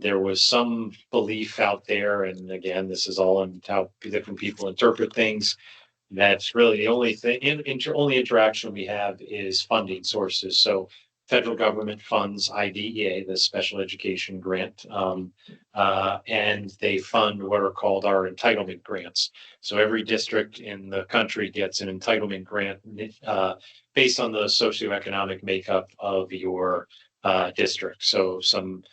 There was some belief out there, and again, this is all on how different people interpret things. That's really the only thing, only interaction we have is funding sources. So federal government funds IDEA, the special education grant, and they fund what are called our entitlement grants. So every district in the country gets an entitlement grant based on the socioeconomic makeup of your district. So some,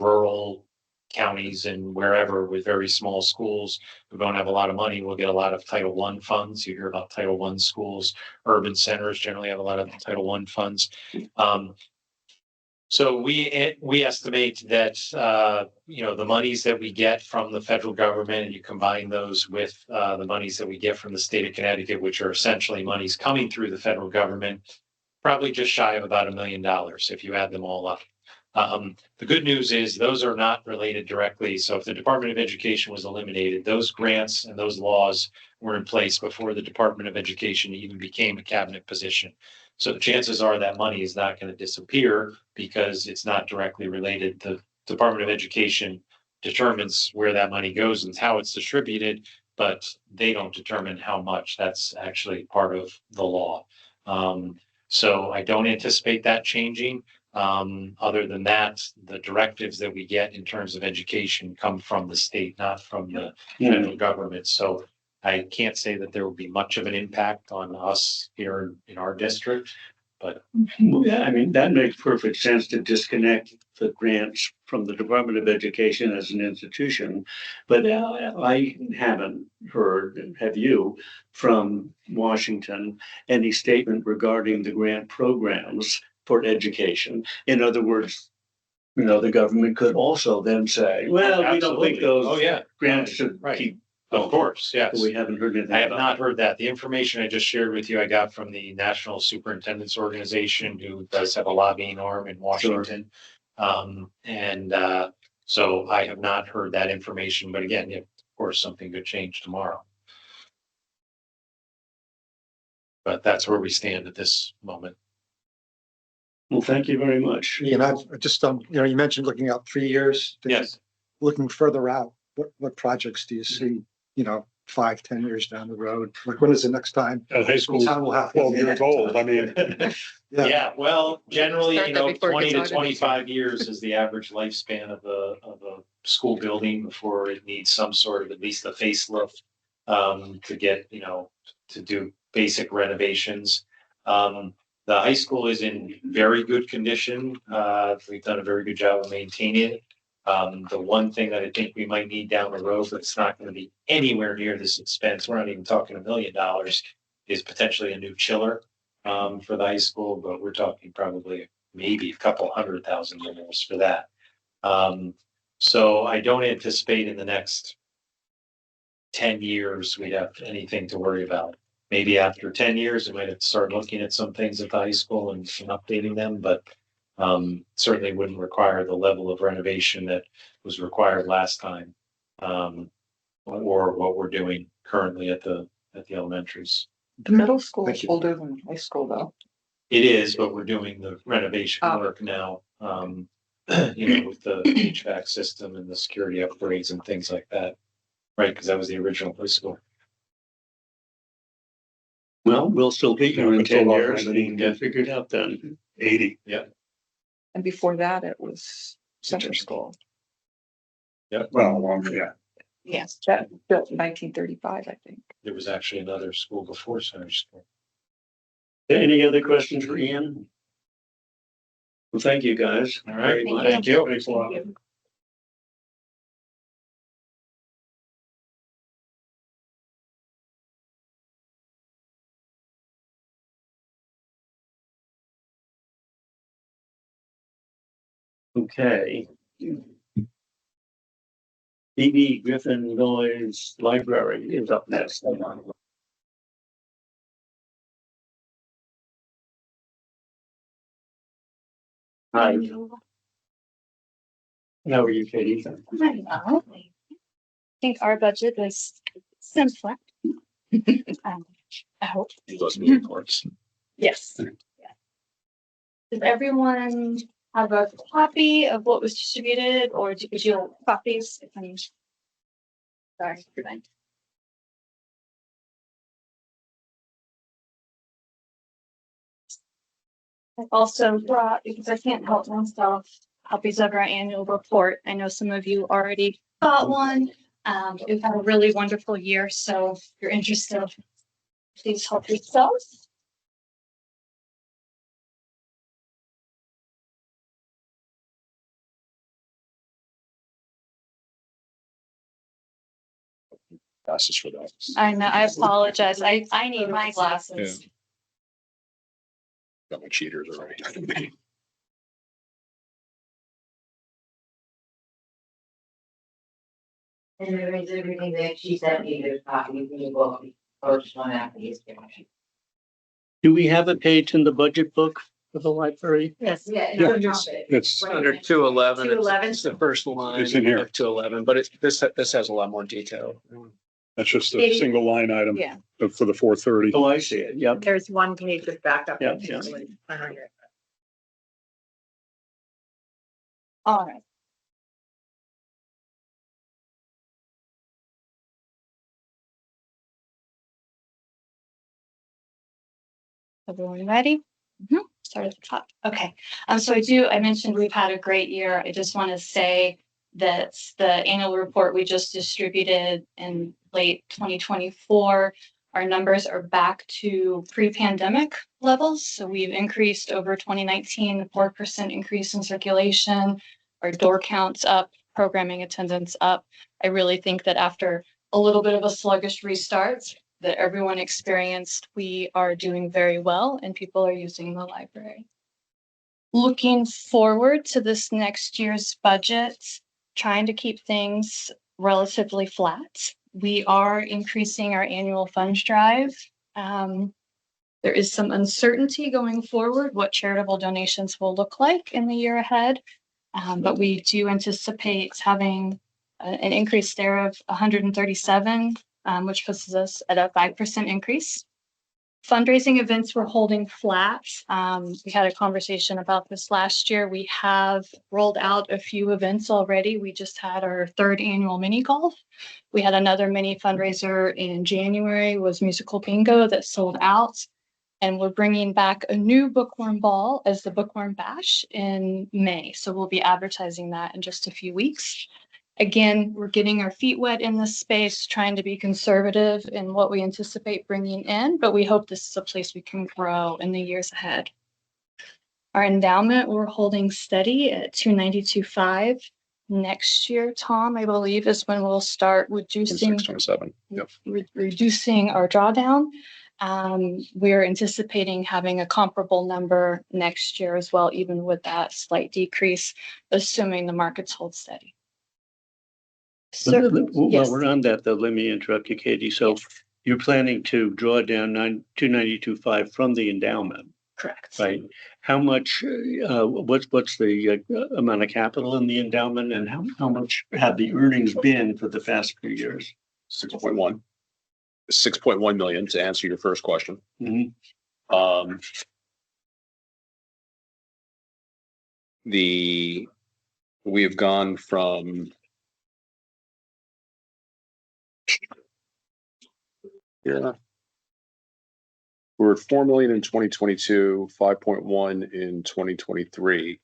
rural counties and wherever with very small schools who don't have a lot of money will get a lot of Title I funds. You hear about Title I schools. Urban centers generally have a lot of Title I funds. So we estimate that, the monies that we get from the federal government, and you combine those with the monies that we get from the state of Connecticut, which are essentially monies coming through the federal government, probably just shy of about $1 million if you add them all up. The good news is those are not related directly. So if the Department of Education was eliminated, those grants and those laws were in place before the Department of Education even became a cabinet position. So the chances are that money is not going to disappear because it's not directly related. The Department of Education determines where that money goes and how it's distributed, but they don't determine how much. That's actually part of the law. So I don't anticipate that changing. Other than that, the directives that we get in terms of education come from the state, not from the federal government. So I can't say that there will be much of an impact on us here in our district, but Yeah, I mean, that makes perfect sense to disconnect the grants from the Department of Education as an institution. But I haven't heard, have you, from Washington, any statement regarding the grant programs for education? In other words, the government could also then say, well, we don't think Absolutely. Oh, those yeah. grants should Right. keep. Of course, But yes. we haven't heard anything. I have about not that. heard that. The information I just shared with you, I got from the National Superintendent's Organization, who does have a lobbying arm in Washington. So I have not heard that information, but again, of course, something could change tomorrow. But that's where we stand at this moment. Well, thank you very much. Ian, I've just, you mentioned looking out 3 years. Yes. Looking further out, what projects do you see, 5, 10 years down the road? Like, when is the next time? High school, Town will have. 12 years old. I mean, Yeah, well, generally, Start that before it 20 gets to harder. 25 years is the average lifespan of a school building before it needs some sort of at least a facelift to get, to do basic renovations. The high school is in very good condition. We've done a very good job of maintaining it. The one thing that I think we might need down the road, but it's not going to be anywhere near this expense, we're not even talking $1 million, is potentially a new chiller for the high school, but we're talking probably maybe a couple $100,000 for that. So I don't anticipate in the next 10 years we'd have anything to worry about. Maybe after 10 years, we might have to start looking at some things at the high school and updating them, but certainly wouldn't require the level of renovation that was required last time, or what we're doing currently at the elementaries. The middle school Thank is you. older than high school though. It is, but we're doing the renovation Oh. work now, with the HVAC system and the security upgrades and things like that. Right, because that was the original high school. Well, we'll still be here in Until 10 about years and 19, get figured out then. 80. And before that, it was center school. Well, yeah. Yes. That built in 1935, I think. There was actually another school before center school. Any other questions for Ian? Well, thank you, guys. All right, Very much. thank you. Thanks a lot. Okay. B.B. Griffin Noyes Library is up next. Hi. How are you, Katie? I think our budget is simpler. I hope. Those meeting reports. Yes. Does everyone have a copy of what was distributed, or would you like copies? Sorry. I also brought, because I can't help myself, copies of our annual report. I know some of you already got one. We've had a really wonderful year, so if you're interested, please help yourselves. Glasses for that. I know, I apologize. I need my glasses. Got my cheaters already. And there is everything that she sent me, there's copies in the book, first one after his finish. Do we have a page in the budget book for the library? Yes. Yeah. It's, Under 211. 211. It's the first line. It's in here. of 211, but this has a lot more detail. that's just a single line item Yeah. for the 430. Oh, I see it. Yep. There's one page with backup. Yeah, yeah. All right. Everyone ready? Start at the top. Okay. So I mentioned we've had a great year. I just want to say that the annual report we just distributed in late 2024 Our numbers are back to pre-pandemic levels. So we've increased over 2019, 4% increase in circulation. Our door counts up, programming attendance up. I really think that after a little bit of a sluggish restart that everyone experienced, we are doing very well and people are using the library. Looking forward to this next year's budget, trying to keep things relatively flat. We are increasing our annual funds drive. There is some uncertainty going forward what charitable donations will look like in the year ahead. But we do anticipate having an increase there of 137, which puts us at a 5% increase. Fundraising events we're holding flat. We had a conversation about this last year. We have rolled out a few events already. We just had our 3rd annual mini golf. We had another mini fundraiser in January, was musical bingo that sold out. And we're bringing back a new bookworm ball as the Bookworm Bash in May. So we'll be advertising that in just a few weeks. Again, we're getting our feet wet in this space, trying to be conservative in what we anticipate bringing in, but we hope this is a place we can grow in the years ahead. Our endowment, we're holding steady at 292.5. Next year, Tom, I believe, is when we'll start reducing, 2627. Yep. reducing our drawdown. We're anticipating having a comparable number next year as well, even with that slight decrease, assuming the markets hold steady. While Yes. we're on that, though, let me interrupt you, Katie. So you're planning to draw down 292.5 from the endowment, Correct. right? How much, what's the amount of capital in the endowment, and how much have the earnings been for the past few years? 6.1. 6.1 million, to answer your first question. Mhm. We have gone from we're at 4 million in 2022, 5.1 in 2023,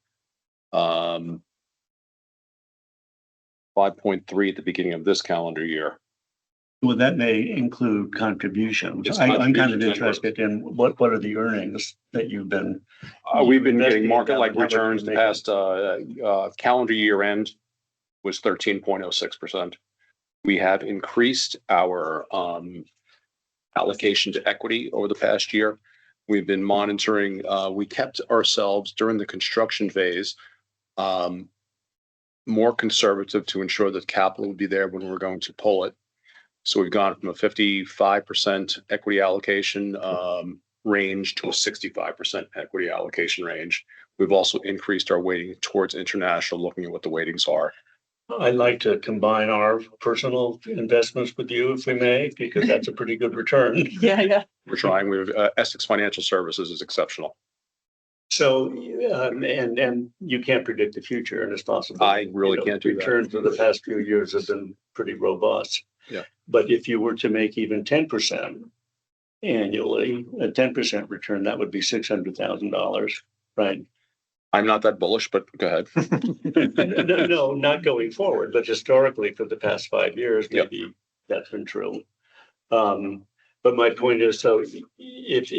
5.3 at the beginning of this calendar year. Well, that may include contributions. It's I'm kind of contributions. interested in what are the earnings that you've been. We've been getting Investing market-like in that, how much returns. you The making? past calendar year end was 13.06%. We have increased our allocation to equity over the past year. We've been monitoring. We kept ourselves during the construction phase more conservative to ensure that capital would be there when we're going to pull it. So we've gone from a 55% equity allocation range to a 65% equity allocation range. We've also increased our weighting towards international, looking at what the weightings are. I'd like to combine our personal investments with you, if we may, because that's a pretty good return. Yeah. We're trying. We've Essex Financial Services is exceptional. So, and you can't predict the future, and it's possible. I really can't do that. Returns for the past few years have been pretty robust. Yeah. But if you were to make even 10% annually, a 10% return, that would be $600,000, right? I'm not that bullish, but go ahead. No, not going forward, but historically for the past 5 years, Yep. maybe that's been true. But my point is, so if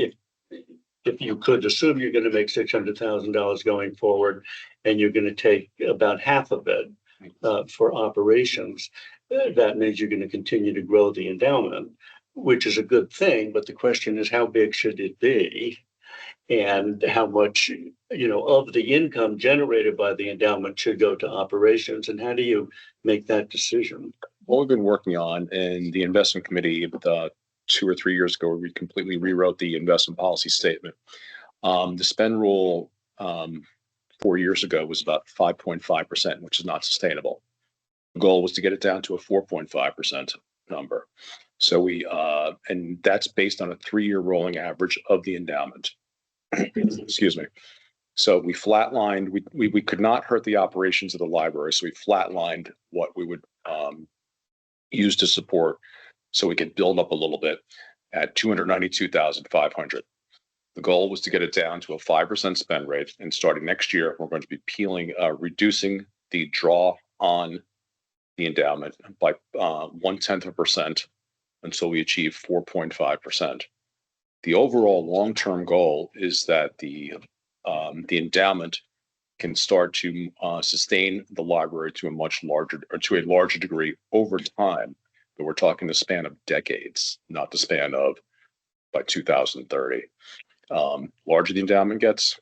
you could assume you're going to make $600,000 going forward, and you're going to take about half of it for operations, that means you're going to continue to grow the endowment, which is a good thing. But the question is, how big should it be? And how much, of the income generated by the endowment should go to operations, and how do you make that decision? What we've been working on in the investment committee 2 or 3 years ago, we completely rewrote the investment policy statement. The spend rule 4 years ago was about 5.5%, which is not sustainable. The goal was to get it down to a 4.5% number. So and that's based on a 3-year rolling average of the endowment. Excuse me. So we flatlined, we could not hurt the operations of the library. So we flatlined what we would use to support, so we could build up a little bit at 292,500. The goal was to get it down to a 5% spend rate. And starting next year, we're going to be reducing the draw on the endowment by 0.1%, until we achieve 4.5%. The overall long-term goal is that the endowment can start to sustain the library to a much larger, or to a larger degree over time. But we're talking the span of decades, not the span of by 2030. Larger the endowment gets,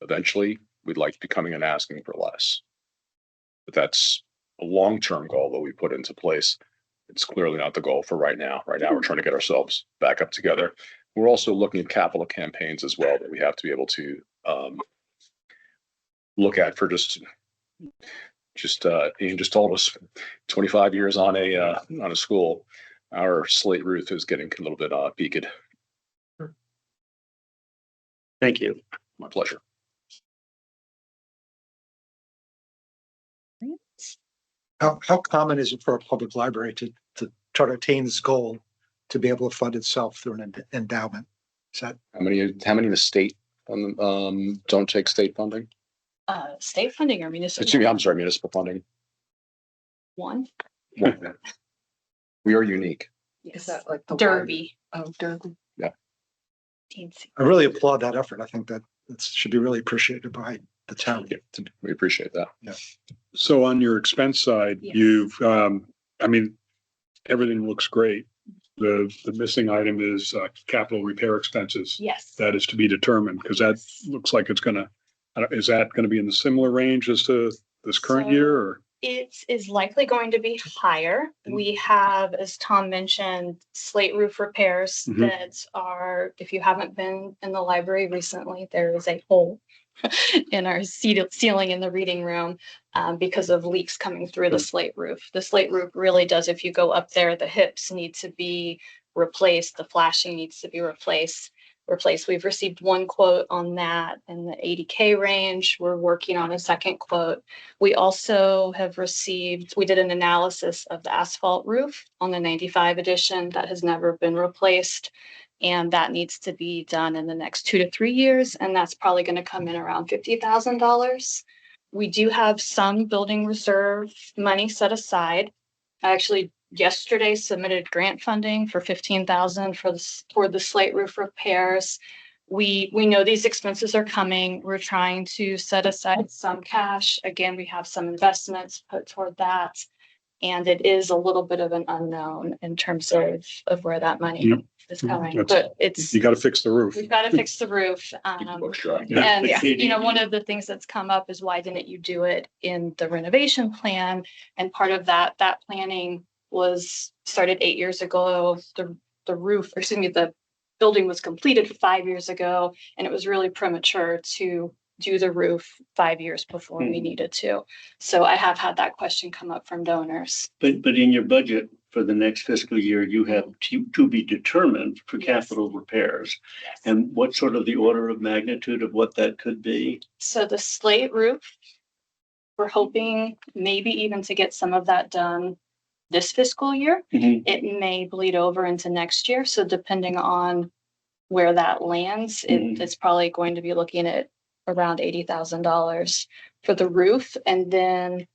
eventually we'd like to be coming and asking for less. But that's a long-term goal that we put into place. It's clearly not the goal for right now. Right now, we're trying to get ourselves back up together. We're also looking at capital campaigns as well that we have to be able to look at for Ian just told us 25 years on a school, our slate roof is getting a little bit peaked. Thank you. My pleasure. How common is it for a public library to try to attain this goal, to be able to fund itself through an endowment? Is that, How many in the state don't take state funding? State funding or municipal? Excuse me, I'm sorry, municipal funding. One. We are unique. Is that like the Derby. Oh, Derby. Teensy. I really applaud that effort. I think that should be really appreciated by the town. We appreciate that. So on your expense side, Yes. you've, I mean, everything looks great. The missing item is capital repair expenses. Yes. That is to be determined, because that looks like it's gonna, is that gonna be in the similar range as to this current year, or? It is likely going to be higher. We have, as Tom mentioned, slate roof repairs Mhm. that are, if you haven't been in the library recently, there is a hole in our ceiling in the reading room because of leaks coming through the slate roof. The slate roof really does, if you go up there, the hips need to be replaced, the flashing needs to be replaced. We've received one quote on that in the 80K range. We're working on a second quote. We also have received, we did an analysis of the asphalt roof on the 95 edition that has never been replaced. And that needs to be done in the next 2 to 3 years. And that's probably going to come in around $50,000. We do have some building reserve money set aside. I actually yesterday submitted grant funding for $15,000 for the slate roof repairs. We know these expenses are coming. We're trying to set aside some cash. Again, we have some investments put toward that. And it is a little bit of an unknown in terms of where that money Yep. is coming, That's- but it's, You gotta fix the roof. we've got to fix the roof. Books dry. Yeah. And, Yeah. you know, one of the things that's come up is why didn't you do it in the renovation plan? And part of that planning was started 8 years ago. The roof, or excuse me, the building was completed 5 years ago, and it was really premature to do the roof 5 years before we needed to. So I have had that question come up from donors. But in your budget for the next fiscal year, you have to be determined for capital repairs. And what sort of the order of magnitude of what that could be? So the slate roof, we're hoping maybe even to get some of that done this fiscal year. Mhm. It may bleed over into next year. So depending on where that lands, Mhm. it's probably going to be looking at around $80,000 for the roof, and then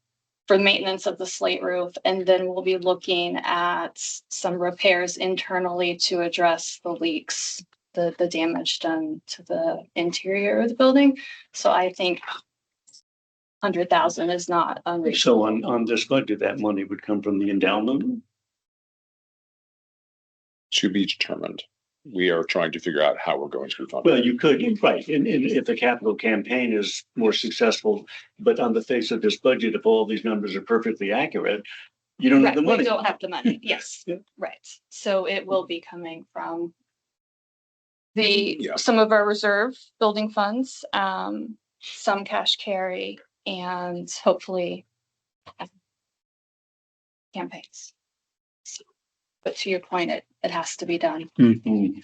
for maintenance of the slate roof. And then we'll be looking at some repairs internally to address the leaks, the damage done to the interior of the building. So I think 100,000 is not unreasonable. So on this budget, that money would come from the endowment? To be determined. We are trying to figure out how we're going to fund. Well, you could, right, and if the capital campaign is more successful, but on the face of this budget, if all these numbers are perfectly accurate, you don't have Right, the we money. don't have the money, yes, Yeah. right. So it will be coming from Yeah. some of our reserve building funds, some cash carry, and hopefully campaigns. So, but to your point, it has to be done. Mhm.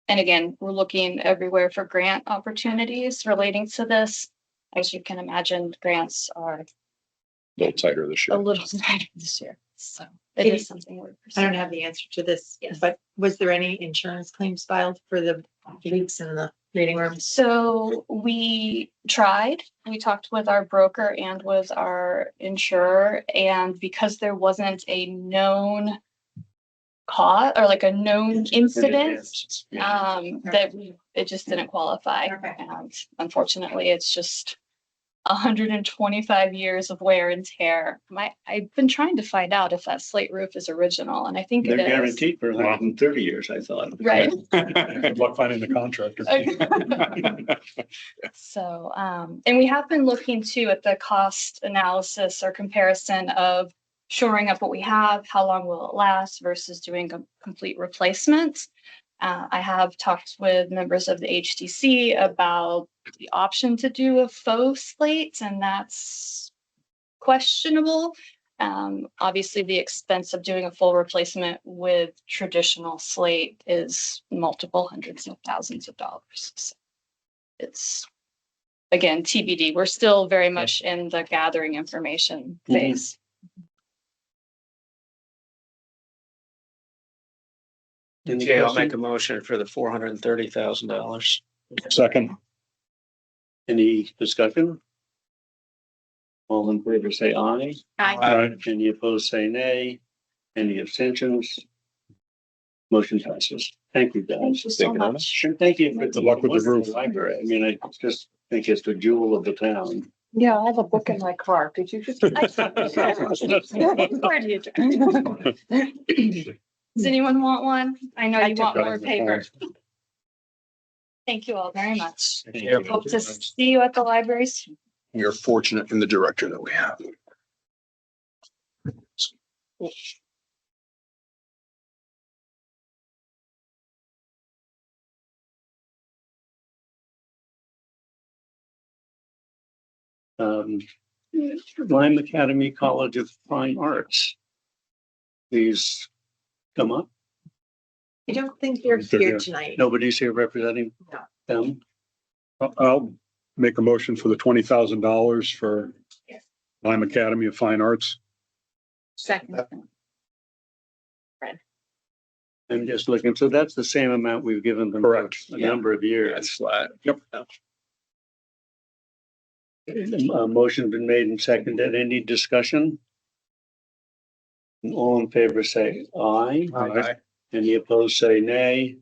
And again, we're looking everywhere for grant opportunities relating to this. As you can imagine, grants are A little tighter this a year. little tighter this year, so it Katie, is something we're I pursuing. don't have the answer to this, Yes. but was there any insurance claims filed for the leaks in the reading room? So we tried, we talked with our broker and with our insurer, and because there wasn't a known cause or like a known incident. Yeah. That it just didn't qualify. Okay. And unfortunately, it's just 125 years of wear and tear. I've been trying to find out if that slate roof is original, and I think They're it is. guaranteed for 130 years, I thought. Right. Good luck finding the contractor. So, and we have been looking too at the cost analysis or comparison of shoring up what we have, how long will it last versus doing a complete replacement. I have talked with members of the HDC about the option to do a faux slate, and that's questionable. Obviously, the expense of doing a full replacement with traditional slate is multiple hundreds of thousands of dollars. So it's, again, TBD. We're still very much in the gathering information phase. Any Okay, I'll question? make a motion for the $430,000. Second, Any discussion? All in favor, say aye. Aye. Any opposed, say nay. Any abstentions? Motion passes. Thank you, guys. Thank you so Thank you. much. And thank you for Good luck with the roof. Library. I mean, I just think it's the jewel of the town. Yeah, I have a book in my car. Could you just? Where do you? Does anyone want one? I know you want more paper. Thank you all very much. Thank you. Hope to see you at the library soon. We are fortunate in the director that we have. Lime Academy College of Fine Arts. Please come up. I don't think you're They're here here. tonight. Nobody's here representing No. them. I'll make a motion for the $20,000 for Lime Academy of Fine Arts. Second. I'm just looking. So that's the same amount we've given them. for Correct. A number of years. That's flat. Yep. A motion been made and seconded. Any discussion? All in favor, say aye. Aye. Any opposed, say nay.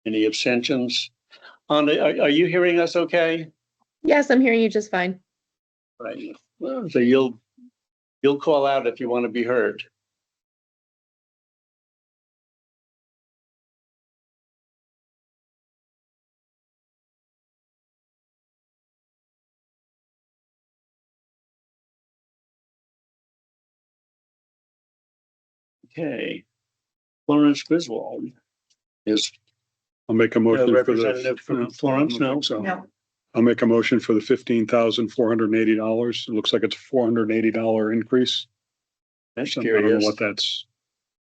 Any abstentions? Anna, are you hearing us okay? Yes, I'm hearing you just fine. Right. Well, so you'll call out if you want to be heard. Okay. Florence Griswold is I'll make a a motion for the. representative from Florence, no? So No. I'll make a motion for the $15,480. It looks like it's a $480 increase. That's So I don't know curious. what that's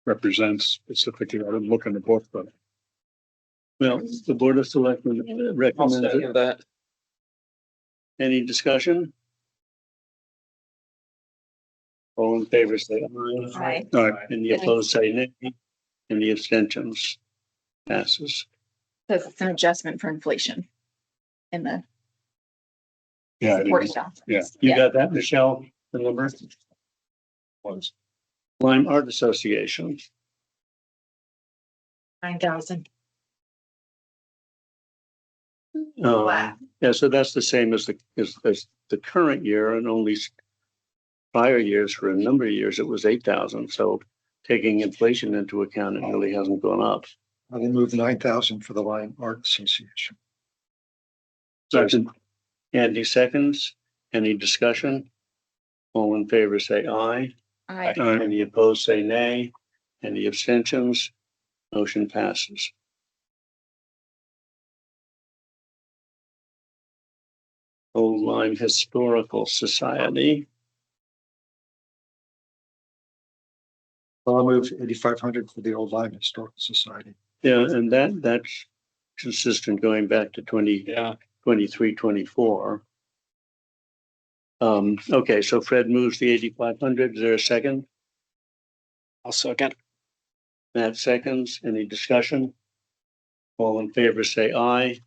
represents specifically. I didn't look in the book, but Well, the Board of Selectmen I'll recommends it. second that. Any discussion? All in favor, say aye. Aye. Any opposed, say nay. Any abstentions? Passes. Because it's an adjustment for inflation in the yeah, I supporting didn't. documents. You got that, Michelle, the number? Was Lime Art Association. 9,000. Yeah, so that's the same as the current year, and only prior years, for a number of years, it was 8,000. So taking inflation into account, it really hasn't gone up. They moved 9,000 for the Lime Art Association. Second. Andy seconds. Any discussion? All in favor, say aye. Aye. Any opposed, say nay. Any abstentions? Motion passes. Old Lyme Historical Society. Well, I moved 8,500 for the Old Lyme Historical Society. Yeah, and that's consistent going back to 2023, 24. Okay, so Fred moves the 8,500. Is there a second? I'll second. Matt seconds. Any discussion? All in favor, say aye.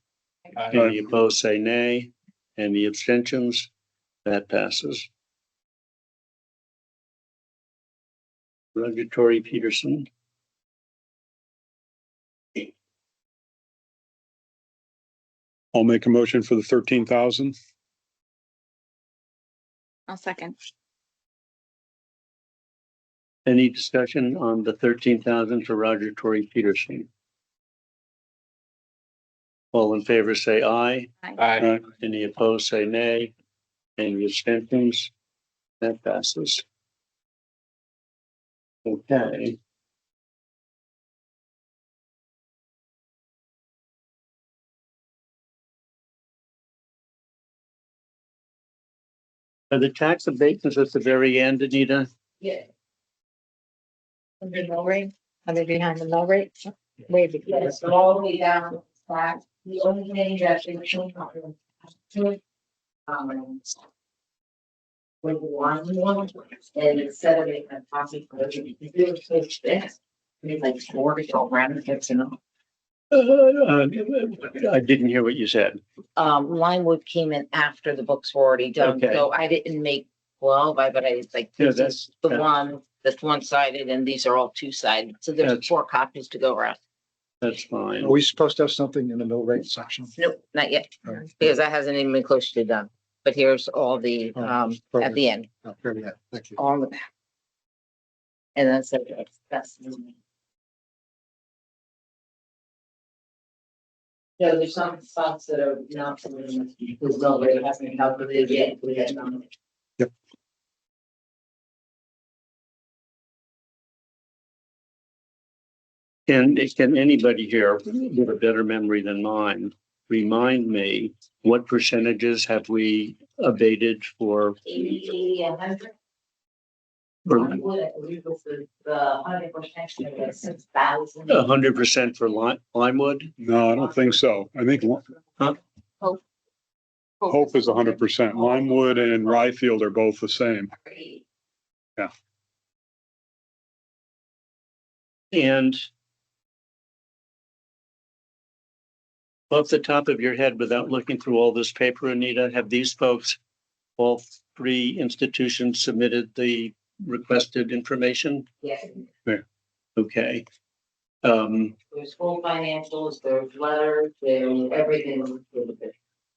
Any opposed, say nay. Any abstentions? That passes. Regulatory Peterson. I'll make a motion for the 13,000. I'll second. Any discussion on the 13,000 for Roger Tory Peterson? All in favor, say aye. Aye. Any opposed, say nay. Any abstentions? That passes. Okay. Are the tax abatements at the very end, Anita? Yeah. Under mill rate, are they behind the mill rate? Way before. Yes, all the way down, back, the only thing that they changed. With one, and instead of making a copy for it, you do it switch this. It's like 40 random hits, you know. I didn't hear what you said. Limewood came in after the books were already done, Okay. so I didn't make 12, but I like, Yeah, this that's- is the that's- one, that's one-sided, and these are all two-sided, so there's That's- 4 copies to go around. That's fine. Are we supposed to have something in the mill rate section? Nope, not yet, All right. because that hasn't even been close to done, but here's all the, at the end, Oh, very good. Thank you. all in the back. And then so that's. So there's some spots that are not, because nobody hasn't calculated yet, we had none. Can anybody here with a better memory than mine remind me what percentages have we abated for? 80, 100. For Limewood, I believe was the 100%, like 6,000. 100% for Limewood? No, I don't think so. I think Huh? Hope is 100%. Limewood and Ryfield are both the same. And off the top of your head, without looking through all this paper, Anita, have these folks, all 3 institutions, submitted the requested information? Yes, Okay. there's full financials, there's letters, there's everything.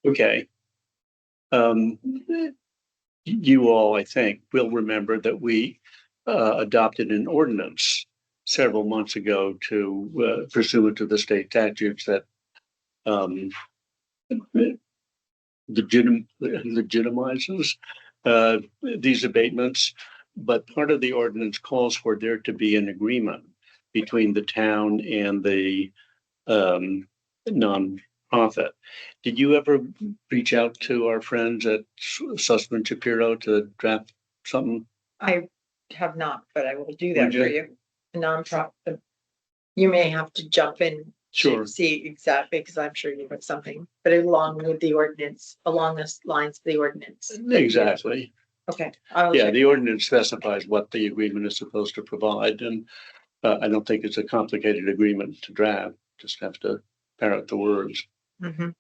Okay. You all, I think, will remember that we adopted an ordinance several months ago to pursuant to the state statutes that legitimizes these abatements. But part of the ordinance calls for there to be an agreement between the town and the nonprofit. Did you ever reach out to our friends at Sussman Shapiro to draft something? I have not, but I will do that Would for you? you. Nonprofit. You may have to jump in. Sure. To see exactly, because I'm sure you have something, but along with the ordinance, along the lines of the ordinance. Exactly. Okay. I'll Yeah, check. the ordinance specifies what the agreement is supposed to provide, and I don't think it's a complicated agreement to draft. Just have to parrot the words. Mhm.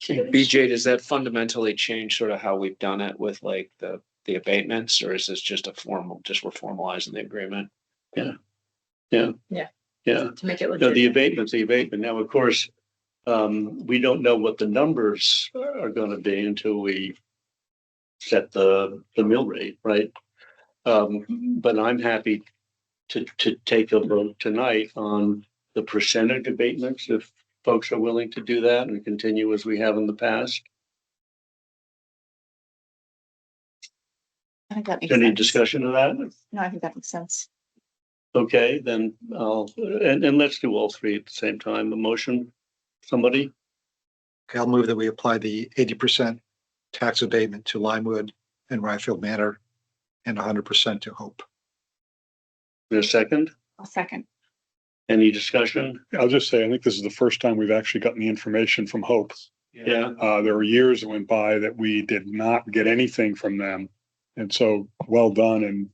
BJ, does that fundamentally change sort of how we've done it with like the abatements, or is this just a formal, just we're formalizing the agreement? To make it No, the legit. abatement's the abatement. Now, of course, we don't know what the numbers are gonna be until we set the mill rate, right? But I'm happy to take a vote tonight on the percentage abatements if folks are willing to do that and continue as we have in the past. I think that makes Any sense. discussion of that? No, I think that makes sense. Okay, then and let's do all 3 at the same time. A motion, somebody? Okay, I'll move that we apply the 80% tax abatement to Limewood and Ryfield Manor and 100% to Hope. In a second? I'll second. Any discussion? I'll just say, I think this is the first time we've actually gotten the information from Hope. Yeah. There were years that went by that we did not get anything from them. And so well done and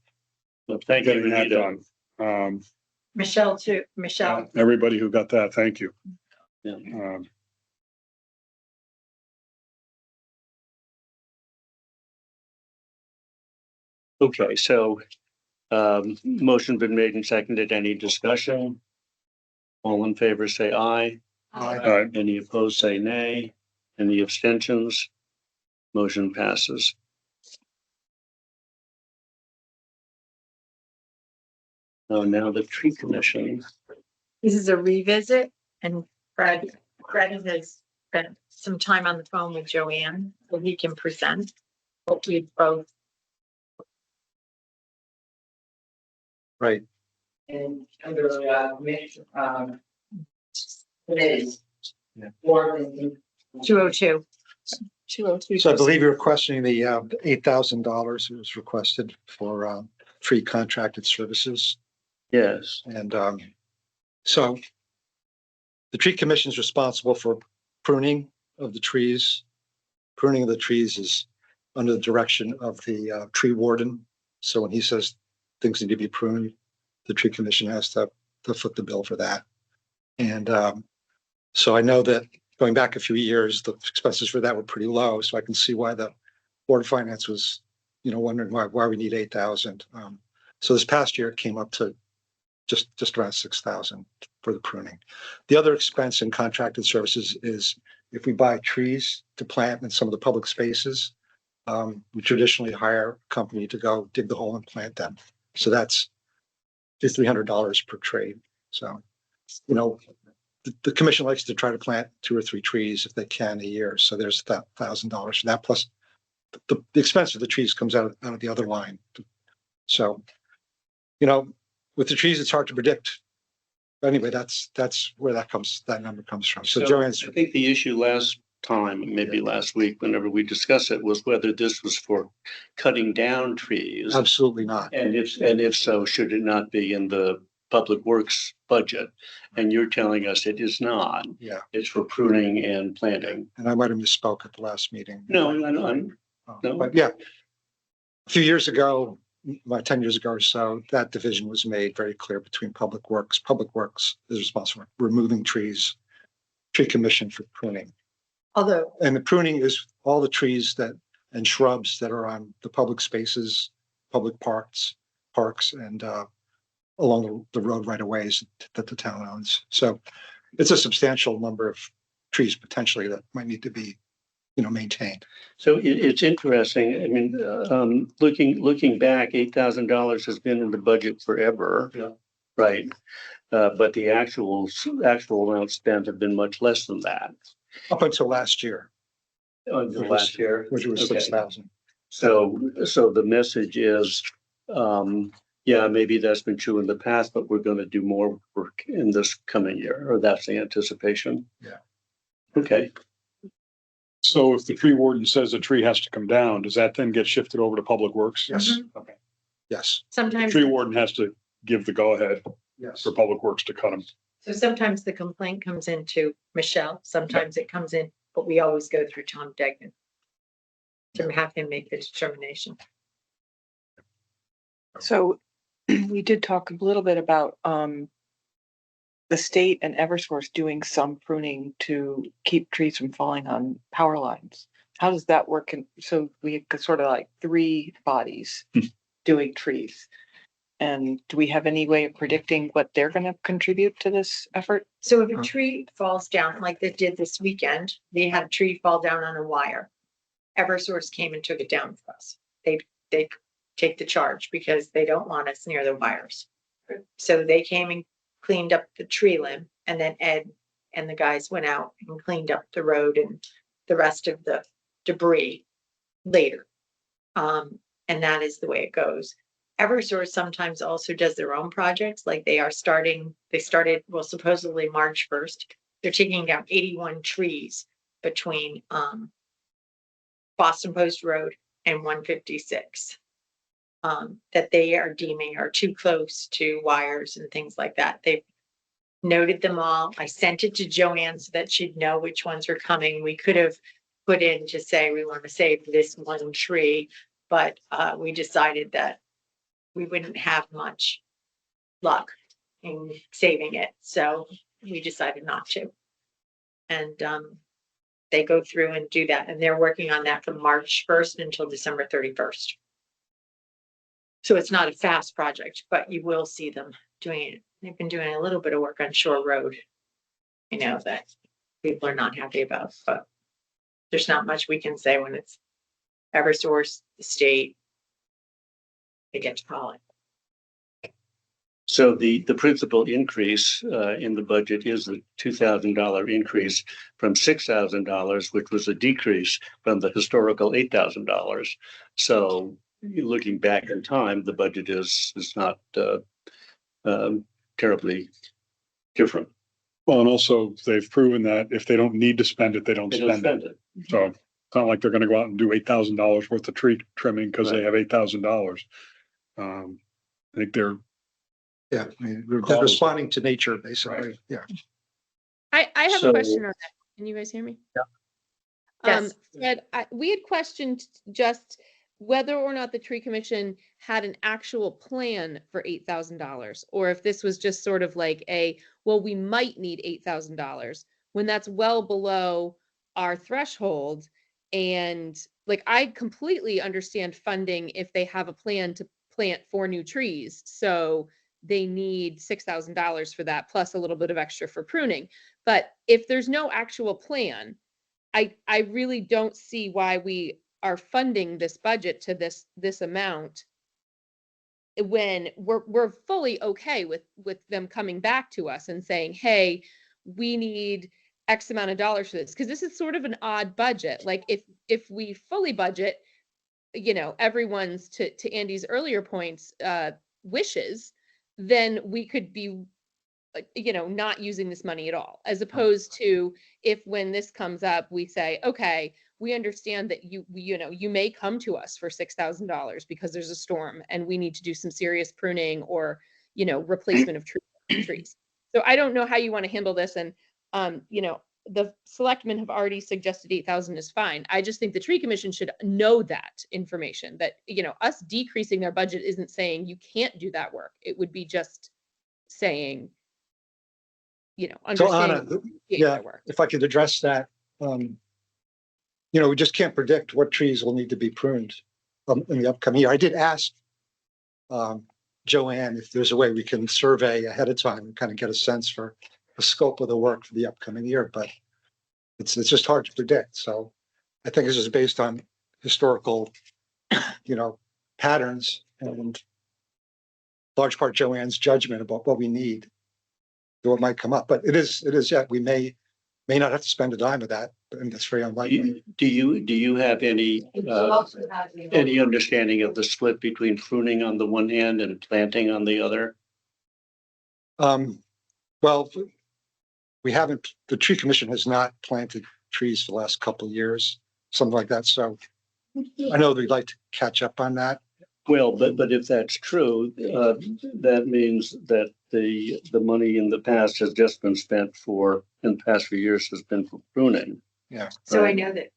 Well, thank you, getting that Anita. done. Michelle too, Michelle. Everybody who got that, thank you. Yeah. Okay, so motion been made and seconded. Any discussion? All in favor, say aye. Aye. Any opposed, say nay. Any abstentions? Motion passes. Oh, now the tree commission. This is a revisit and Fred has spent some time on the phone with Joanne so he can present what we both. Right. And under, committees. More than 202. 202. So I believe you're questioning the $8,000 that was requested for free contracted services. Yes. And so the tree commission is responsible for pruning of the trees. Pruning of the trees is under the direction of the tree warden. So when he says things need to be pruned, the tree commission has to foot the bill for that. And so I know that going back a few years, the expenses for that were pretty low. So I can see why the Board of Finance was, wondering why we need 8,000. So this past year it came up to just around 6,000 for the pruning. The other expense in contracted services is if we buy trees to plant in some of the public spaces, we traditionally hire a company to go dig the hole and plant them. So that's just $300 per trade. So, the commission likes to try to plant 2 or 3 trees if they can a year. So there's that $1,000 for that. Plus the expense of the trees comes out of the other line. So, with the trees, it's hard to predict. But anyway, that's where that number comes from. So Joanne's, I think the issue last time, maybe last week, whenever we discussed it, was whether this was for cutting down trees. absolutely not. And if so, should it not be in the public works budget? And you're telling us it is not. Yeah. It's for pruning and planting. And I might have misspoke at the last meeting. No, no. But yeah, a few years ago, about 10 years ago or so, that division was made very clear between public works. Public works is responsible for removing trees, tree commission for pruning. Although, And the pruning is all the trees and shrubs that are on the public spaces, public parks, and along the road right of ways that the town owns. So it's a substantial number of trees potentially that might need to be, maintained. So it's interesting. I mean, looking back, $8,000 has been in the budget forever. Yeah. Right. But the actual amount spent have been much less than that. Up until last year, Last year. which was Okay. 6,000. So the message is, yeah, maybe that's been true in the past, but we're going to do more work in this coming year, or that's the anticipation. Yeah. Okay. So if the tree warden says a tree has to come down, does that then get shifted over to public works? Yes. Okay. Yes. sometimes, Tree warden has to give the go ahead Yes. for public works to cut them. so sometimes the complaint comes into Michelle, sometimes it comes in, but we always go through Tom Degnan to have him make the determination. So we did talk a little bit about the state and Eversource doing some pruning to keep trees from falling on power lines. How does that work? And so we have sort of like 3 bodies doing trees. And do we have any way of predicting what they're going to contribute to this effort? So if a tree falls down, like they did this weekend, they had a tree fall down on a wire. Eversource came and took it down for us. They take the charge because they don't want us near the wires. So they came and cleaned up the tree limb, and then Ed and the guys went out and cleaned up the road and the rest of the debris later. And that is the way it goes. Eversource sometimes also does their own projects, like they started, well, supposedly March 1st. They're taking down 81 trees between Boston Post Road and 156. That they are deeming are too close to wires and things like that. They've noted them all. I sent it to Joanne so that she'd know which ones were coming. We could have put in to say we want to save this one tree, but we decided that we wouldn't have much luck in saving it. So we decided not to. And they go through and do that. And they're working on that from March 1st until December 31st. So it's not a fast project, but you will see them doing it. They've been doing a little bit of work on Shore Road. That people are not happy about, but there's not much we can say when it's Eversource, the state. They get to call it. So the principal increase in the budget is the $2,000 increase from $6,000, which was a decrease from the historical $8,000. So looking back in time, the budget is not terribly different. Well, and also they've proven that if they don't need to spend it, they don't They don't spend it. spend it. So it's not like they're gonna go out and do $8,000 worth of tree trimming because they Right. have $8,000. I think they're, Yeah, I mean, we're Calls. responding to nature, basically. Yeah. I have So- a question on that. Can you guys hear me? Yes. Fred, we had questioned just whether or not the tree commission had an actual plan for $8,000, or if this was just sort of like well, we might need $8,000 when that's well below our threshold. And like, I completely understand funding if they have a plan to plant 4 new trees. So they need $6,000 for that, plus a little bit of extra for pruning. But if there's no actual plan, I really don't see why we are funding this budget to this amount when we're fully okay with them coming back to us and saying, hey, we need X amount of dollars for this. Because this is sort of an odd budget. Like if we fully budget, everyone's, to Andy's earlier points, wishes, then we could be not using this money at all, as opposed to if when this comes up, we say, okay, we understand that you may come to us for $6,000 because there's a storm and we need to do some serious pruning or, replacement of trees. So I don't know how you want to handle this. And, the selectmen have already suggested 8,000 is fine. I just think the tree commission should know that information, that, us decreasing their budget isn't saying you can't do that work. It would be just saying, So understanding Anna, their work. if I could address that, we just can't predict what trees will need to be pruned in the upcoming year. I did ask Joanne if there's a way we can survey ahead of time and kind of get a sense for the scope of the work for the upcoming year, but it's just hard to predict. So I think this is based on historical, patterns and large part Joanne's judgment about what we need, what might come up. But it is, we may not have to spend a dime of that, and that's very unlikely. Do you have any understanding of the split between pruning on the one hand and planting on the other? Well, the tree commission has not planted trees for the last couple of years, something like that. So I know they'd like to catch up on that. Well, but if that's true, that means that the money in the past has just been spent in the past few years has been for pruning. Yeah. So I Right. know that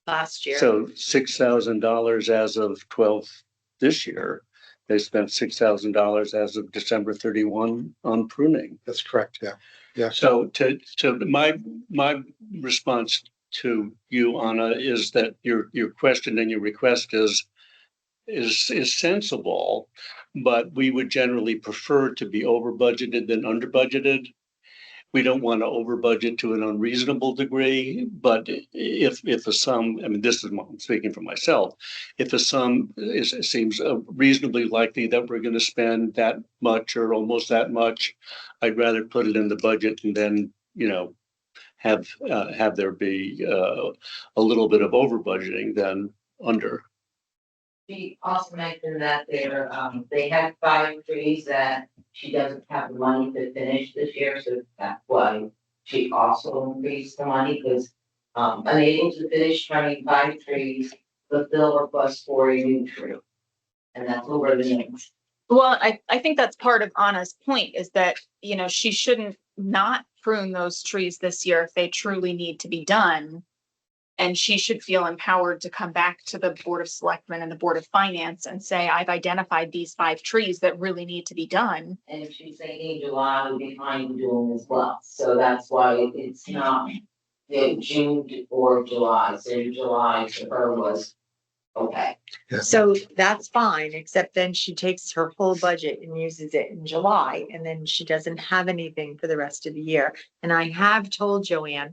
last year. So $6,000 as of 12 this year. They spent $6,000 as of December 31 on pruning. That's correct. Yeah. Yeah. So my response to you, Anna, is that your question and your request is sensible, but we would generally prefer to be over budgeted than under budgeted. We don't want to over budget to an unreasonable degree, but if the sum, I mean, this is I'm speaking for myself, if the sum seems reasonably likely that we're going to spend that much or almost that much, I'd rather put it in the budget and then, have there be a little bit of over budgeting than under. She also mentioned that they had 5 trees that she doesn't have the money to finish this year, so that's why she also increased the money, because unable to finish 25 trees, the bill request for a new tree. And that's over the next. Well, I think that's part of Anna's point, is that, she shouldn't not prune those trees this year if they truly need to be done. And she should feel empowered to come back to the Board of Selectmen and the Board of Finance and say, I've identified these 5 trees that really need to be done. And if she's saying July, we'll be fine to do them as well. So that's why it's not June or July. So July for her was okay. So that's fine, except then she takes her whole budget and uses it in July, and then she doesn't have anything for the rest of the year. And I have told Joanne,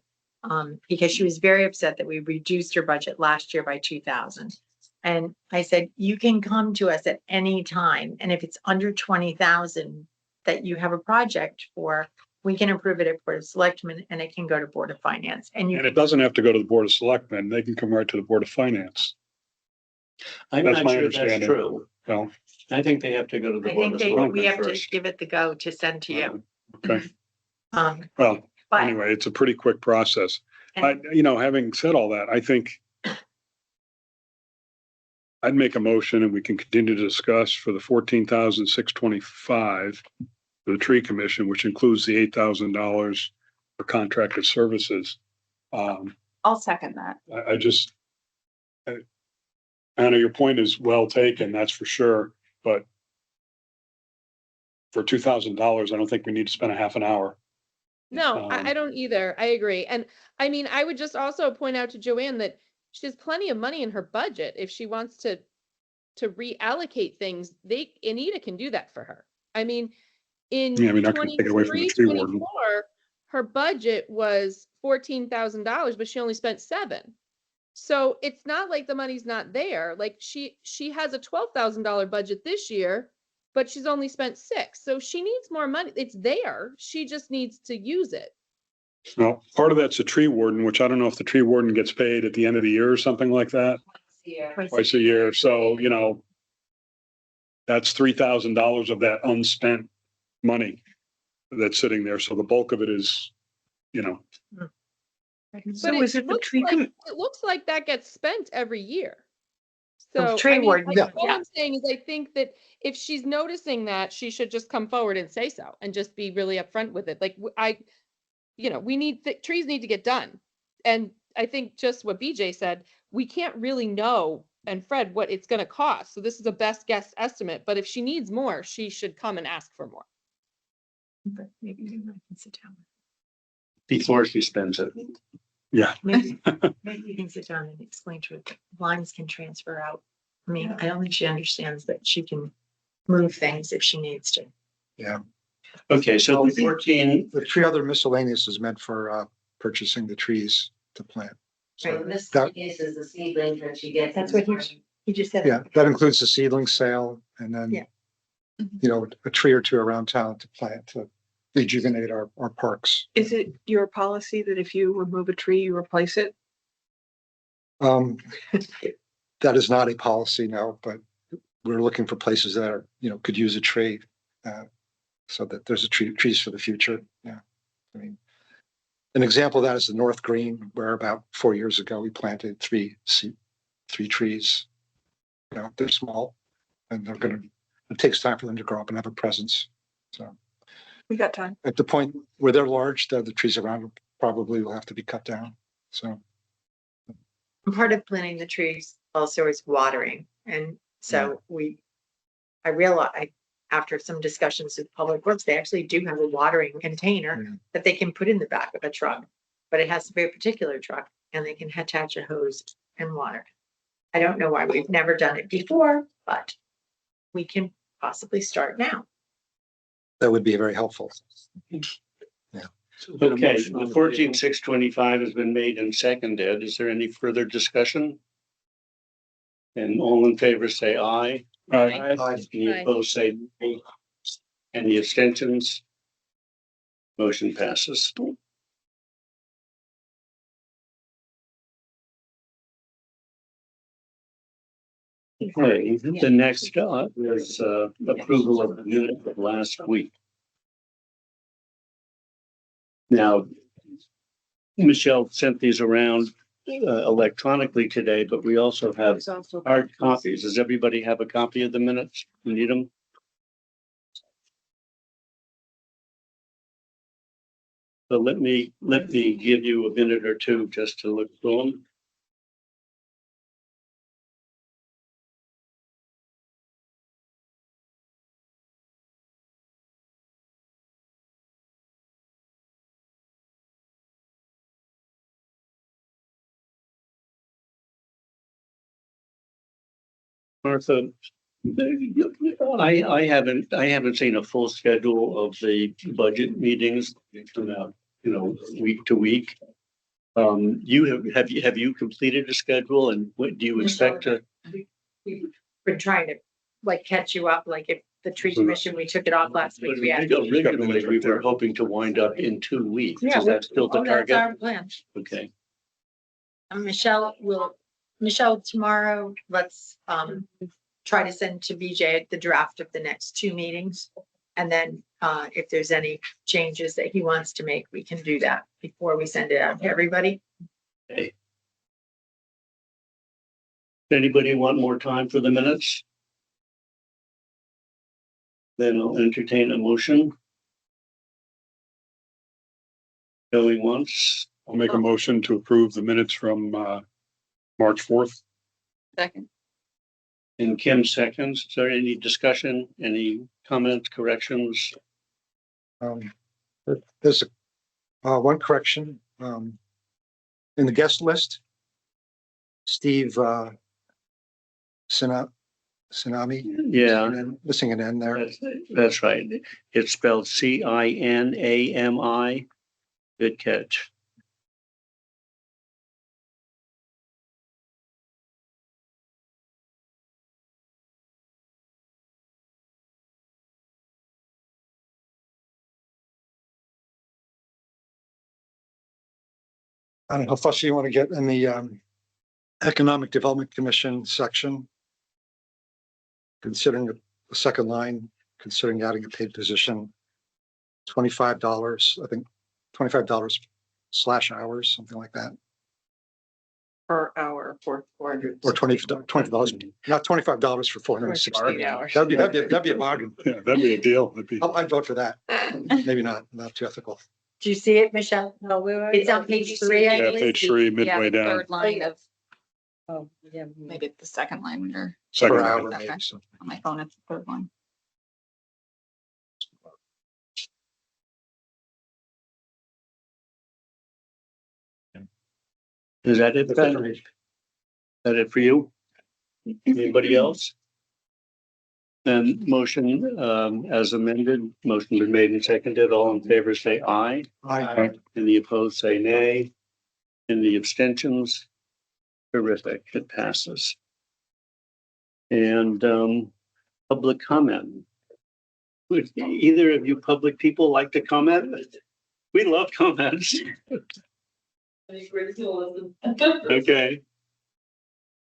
Because she was very upset that we reduced her budget last year by 2,000. And I said, you can come to us at any time, and if it's under 20,000 that you have a project for, we can approve it at Board of Selectmen, and it can go to Board of Finance. And And it doesn't have to go to the Board of Selectmen. They can come right to the Board of Finance. I'm That's not my sure that's understanding. true. Well, I think they have to go to the I Board think of we have Selectmen to first. give it the go to send to you. okay. But Well, anyway, it's a pretty quick process. And- Having said all that, I think I'd make a motion and we can continue to discuss for the 14,625 for the tree commission, which includes the $8,000 for contracted services. I'll second that. Anna, your point is well taken, that's for sure, but for $2,000, I don't think we need to spend a half an hour. No, I don't either. I agree. And I mean, I would just also point out to Joanne that she has plenty of money in her budget. If she wants to reallocate things, Anita can do that for her. I mean, in Yeah, we're not gonna take it away from the 23, tree warden. 24, her budget was $14,000, but she only spent $7,000. So it's not like the money's not there. Like she has a $12,000 budget this year, but she's only spent $6,000. So she needs more money. It's there. She just needs to use it. Well, part of that's a tree warden, which I don't know if the tree warden gets paid at the end of the year or something like that, twice a year. So, that's $3,000 of that unspent money that's sitting there. So the bulk of it is, So But is it the looks tree? like- it looks like that gets spent every year. The So tree I mean, warden, like, all yeah. I'm saying is I think that if she's noticing that, she should just come forward and say so and just be really upfront with it. Like trees need to get done. And I think just what BJ said, we can't really know, and Fred, what it's gonna cost. So this is a best guess estimate, but if she needs more, she should come and ask for more. But maybe you can sit down. Before she spends it. yeah. Maybe you can sit down and explain to her that lines can transfer out. I mean, I don't think she understands that she can move things if she needs to. Okay, so the 14, The tree other miscellaneous is meant for purchasing the trees to plant. Right, So this that, is the seedlings that she gets. That's in what spring. he just said. yeah, that includes the seedling sale and then, Yeah. a tree or two around town to plant to rejuvenate our parks. Is it your policy that if you remove a tree, you replace it? That is not a policy now, but we're looking for places that are, could use a tree. So that there's trees for the future. Yeah. I mean, an example of that is the North Green, where about 4 years ago, we planted three trees. They're small and it takes time for them to grow up and have a presence. So We got time. at the point where they're large, the trees around them probably will have to be cut down. So. Part of planting the trees also is watering. And so I realize after some discussions with Public Works, they actually do have a watering container that they can put in the back of a truck, but it has to be a particular truck and they can attach a hose and water. I don't know why we've never done it before, but we can possibly start now. That would be very helpful. okay, the 14,625 has been made and seconded. Is there any further discussion? And all in favor say aye. Any Aye. opposed say nay. Any abstentions? Motion passes. Okay, the next is approval of the minutes of last week. Now, Michelle sent these around electronically today, but we also have There's also. hard copies. Does everybody have a copy of the minutes? You need them? So let me give you a minute or two just to look through them. Martha, I haven't seen a full schedule of the budget meetings. They come out, week to week. Have you completed the schedule and what do you expect to? We've been trying to like catch you up, like if the tree commission, we took it off last week. We had. Originally, we were hoping to wind up in 2 weeks. Yeah, Is that still the Oh, that's our target? plan. Okay. Michelle, tomorrow, let's try to send to BJ the draft of the next 2 meetings. And then if there's any changes that he wants to make, we can do that before we send it out to everybody. Anybody want more time for the minutes? Then I'll entertain a motion. Going once, I'll make a motion to approve the minutes from March 4th. Second. and Kim seconds. Is there any discussion, any comments, corrections? There's one correction, in the guest list. Steve, Sinami. Yeah. Missing an N there. That's right. It's spelled Cinami. Good catch. I don't know how fussy you want to get in the Economic Development Commission section. Considering the second line, considering adding a paid position, $25, I think $25/hours, something like that. Per hour for 400. Or $20, not $25 for 460 hours. That'd be a bargain. Yeah, that'd be a deal. That'd be. I'd vote for that. Maybe not too ethical. Do you see it, Michelle? No, we were. It's on page 3, I Yeah, believe. page 3, midway down. Third line of, Oh, yeah. maybe the second line under, Second Per line. hour, Okay. maybe, so. on my phone, it's the third one. Is that it, Ben? Is that it for you? Anybody else? And motion, as amended, motion been made and seconded. All in favor, say aye. Aye. And the opposed, say nay. And the abstentions, terrific, it passes. And public comment. Would either of you public people like to comment? We love comments. Okay.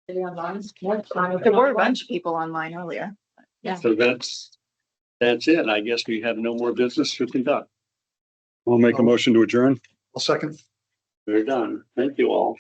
There were a bunch of people online earlier. So that's it. I guess we have no more business to conduct. I'll make a motion to adjourn. I'll second. We're done. Thank you all.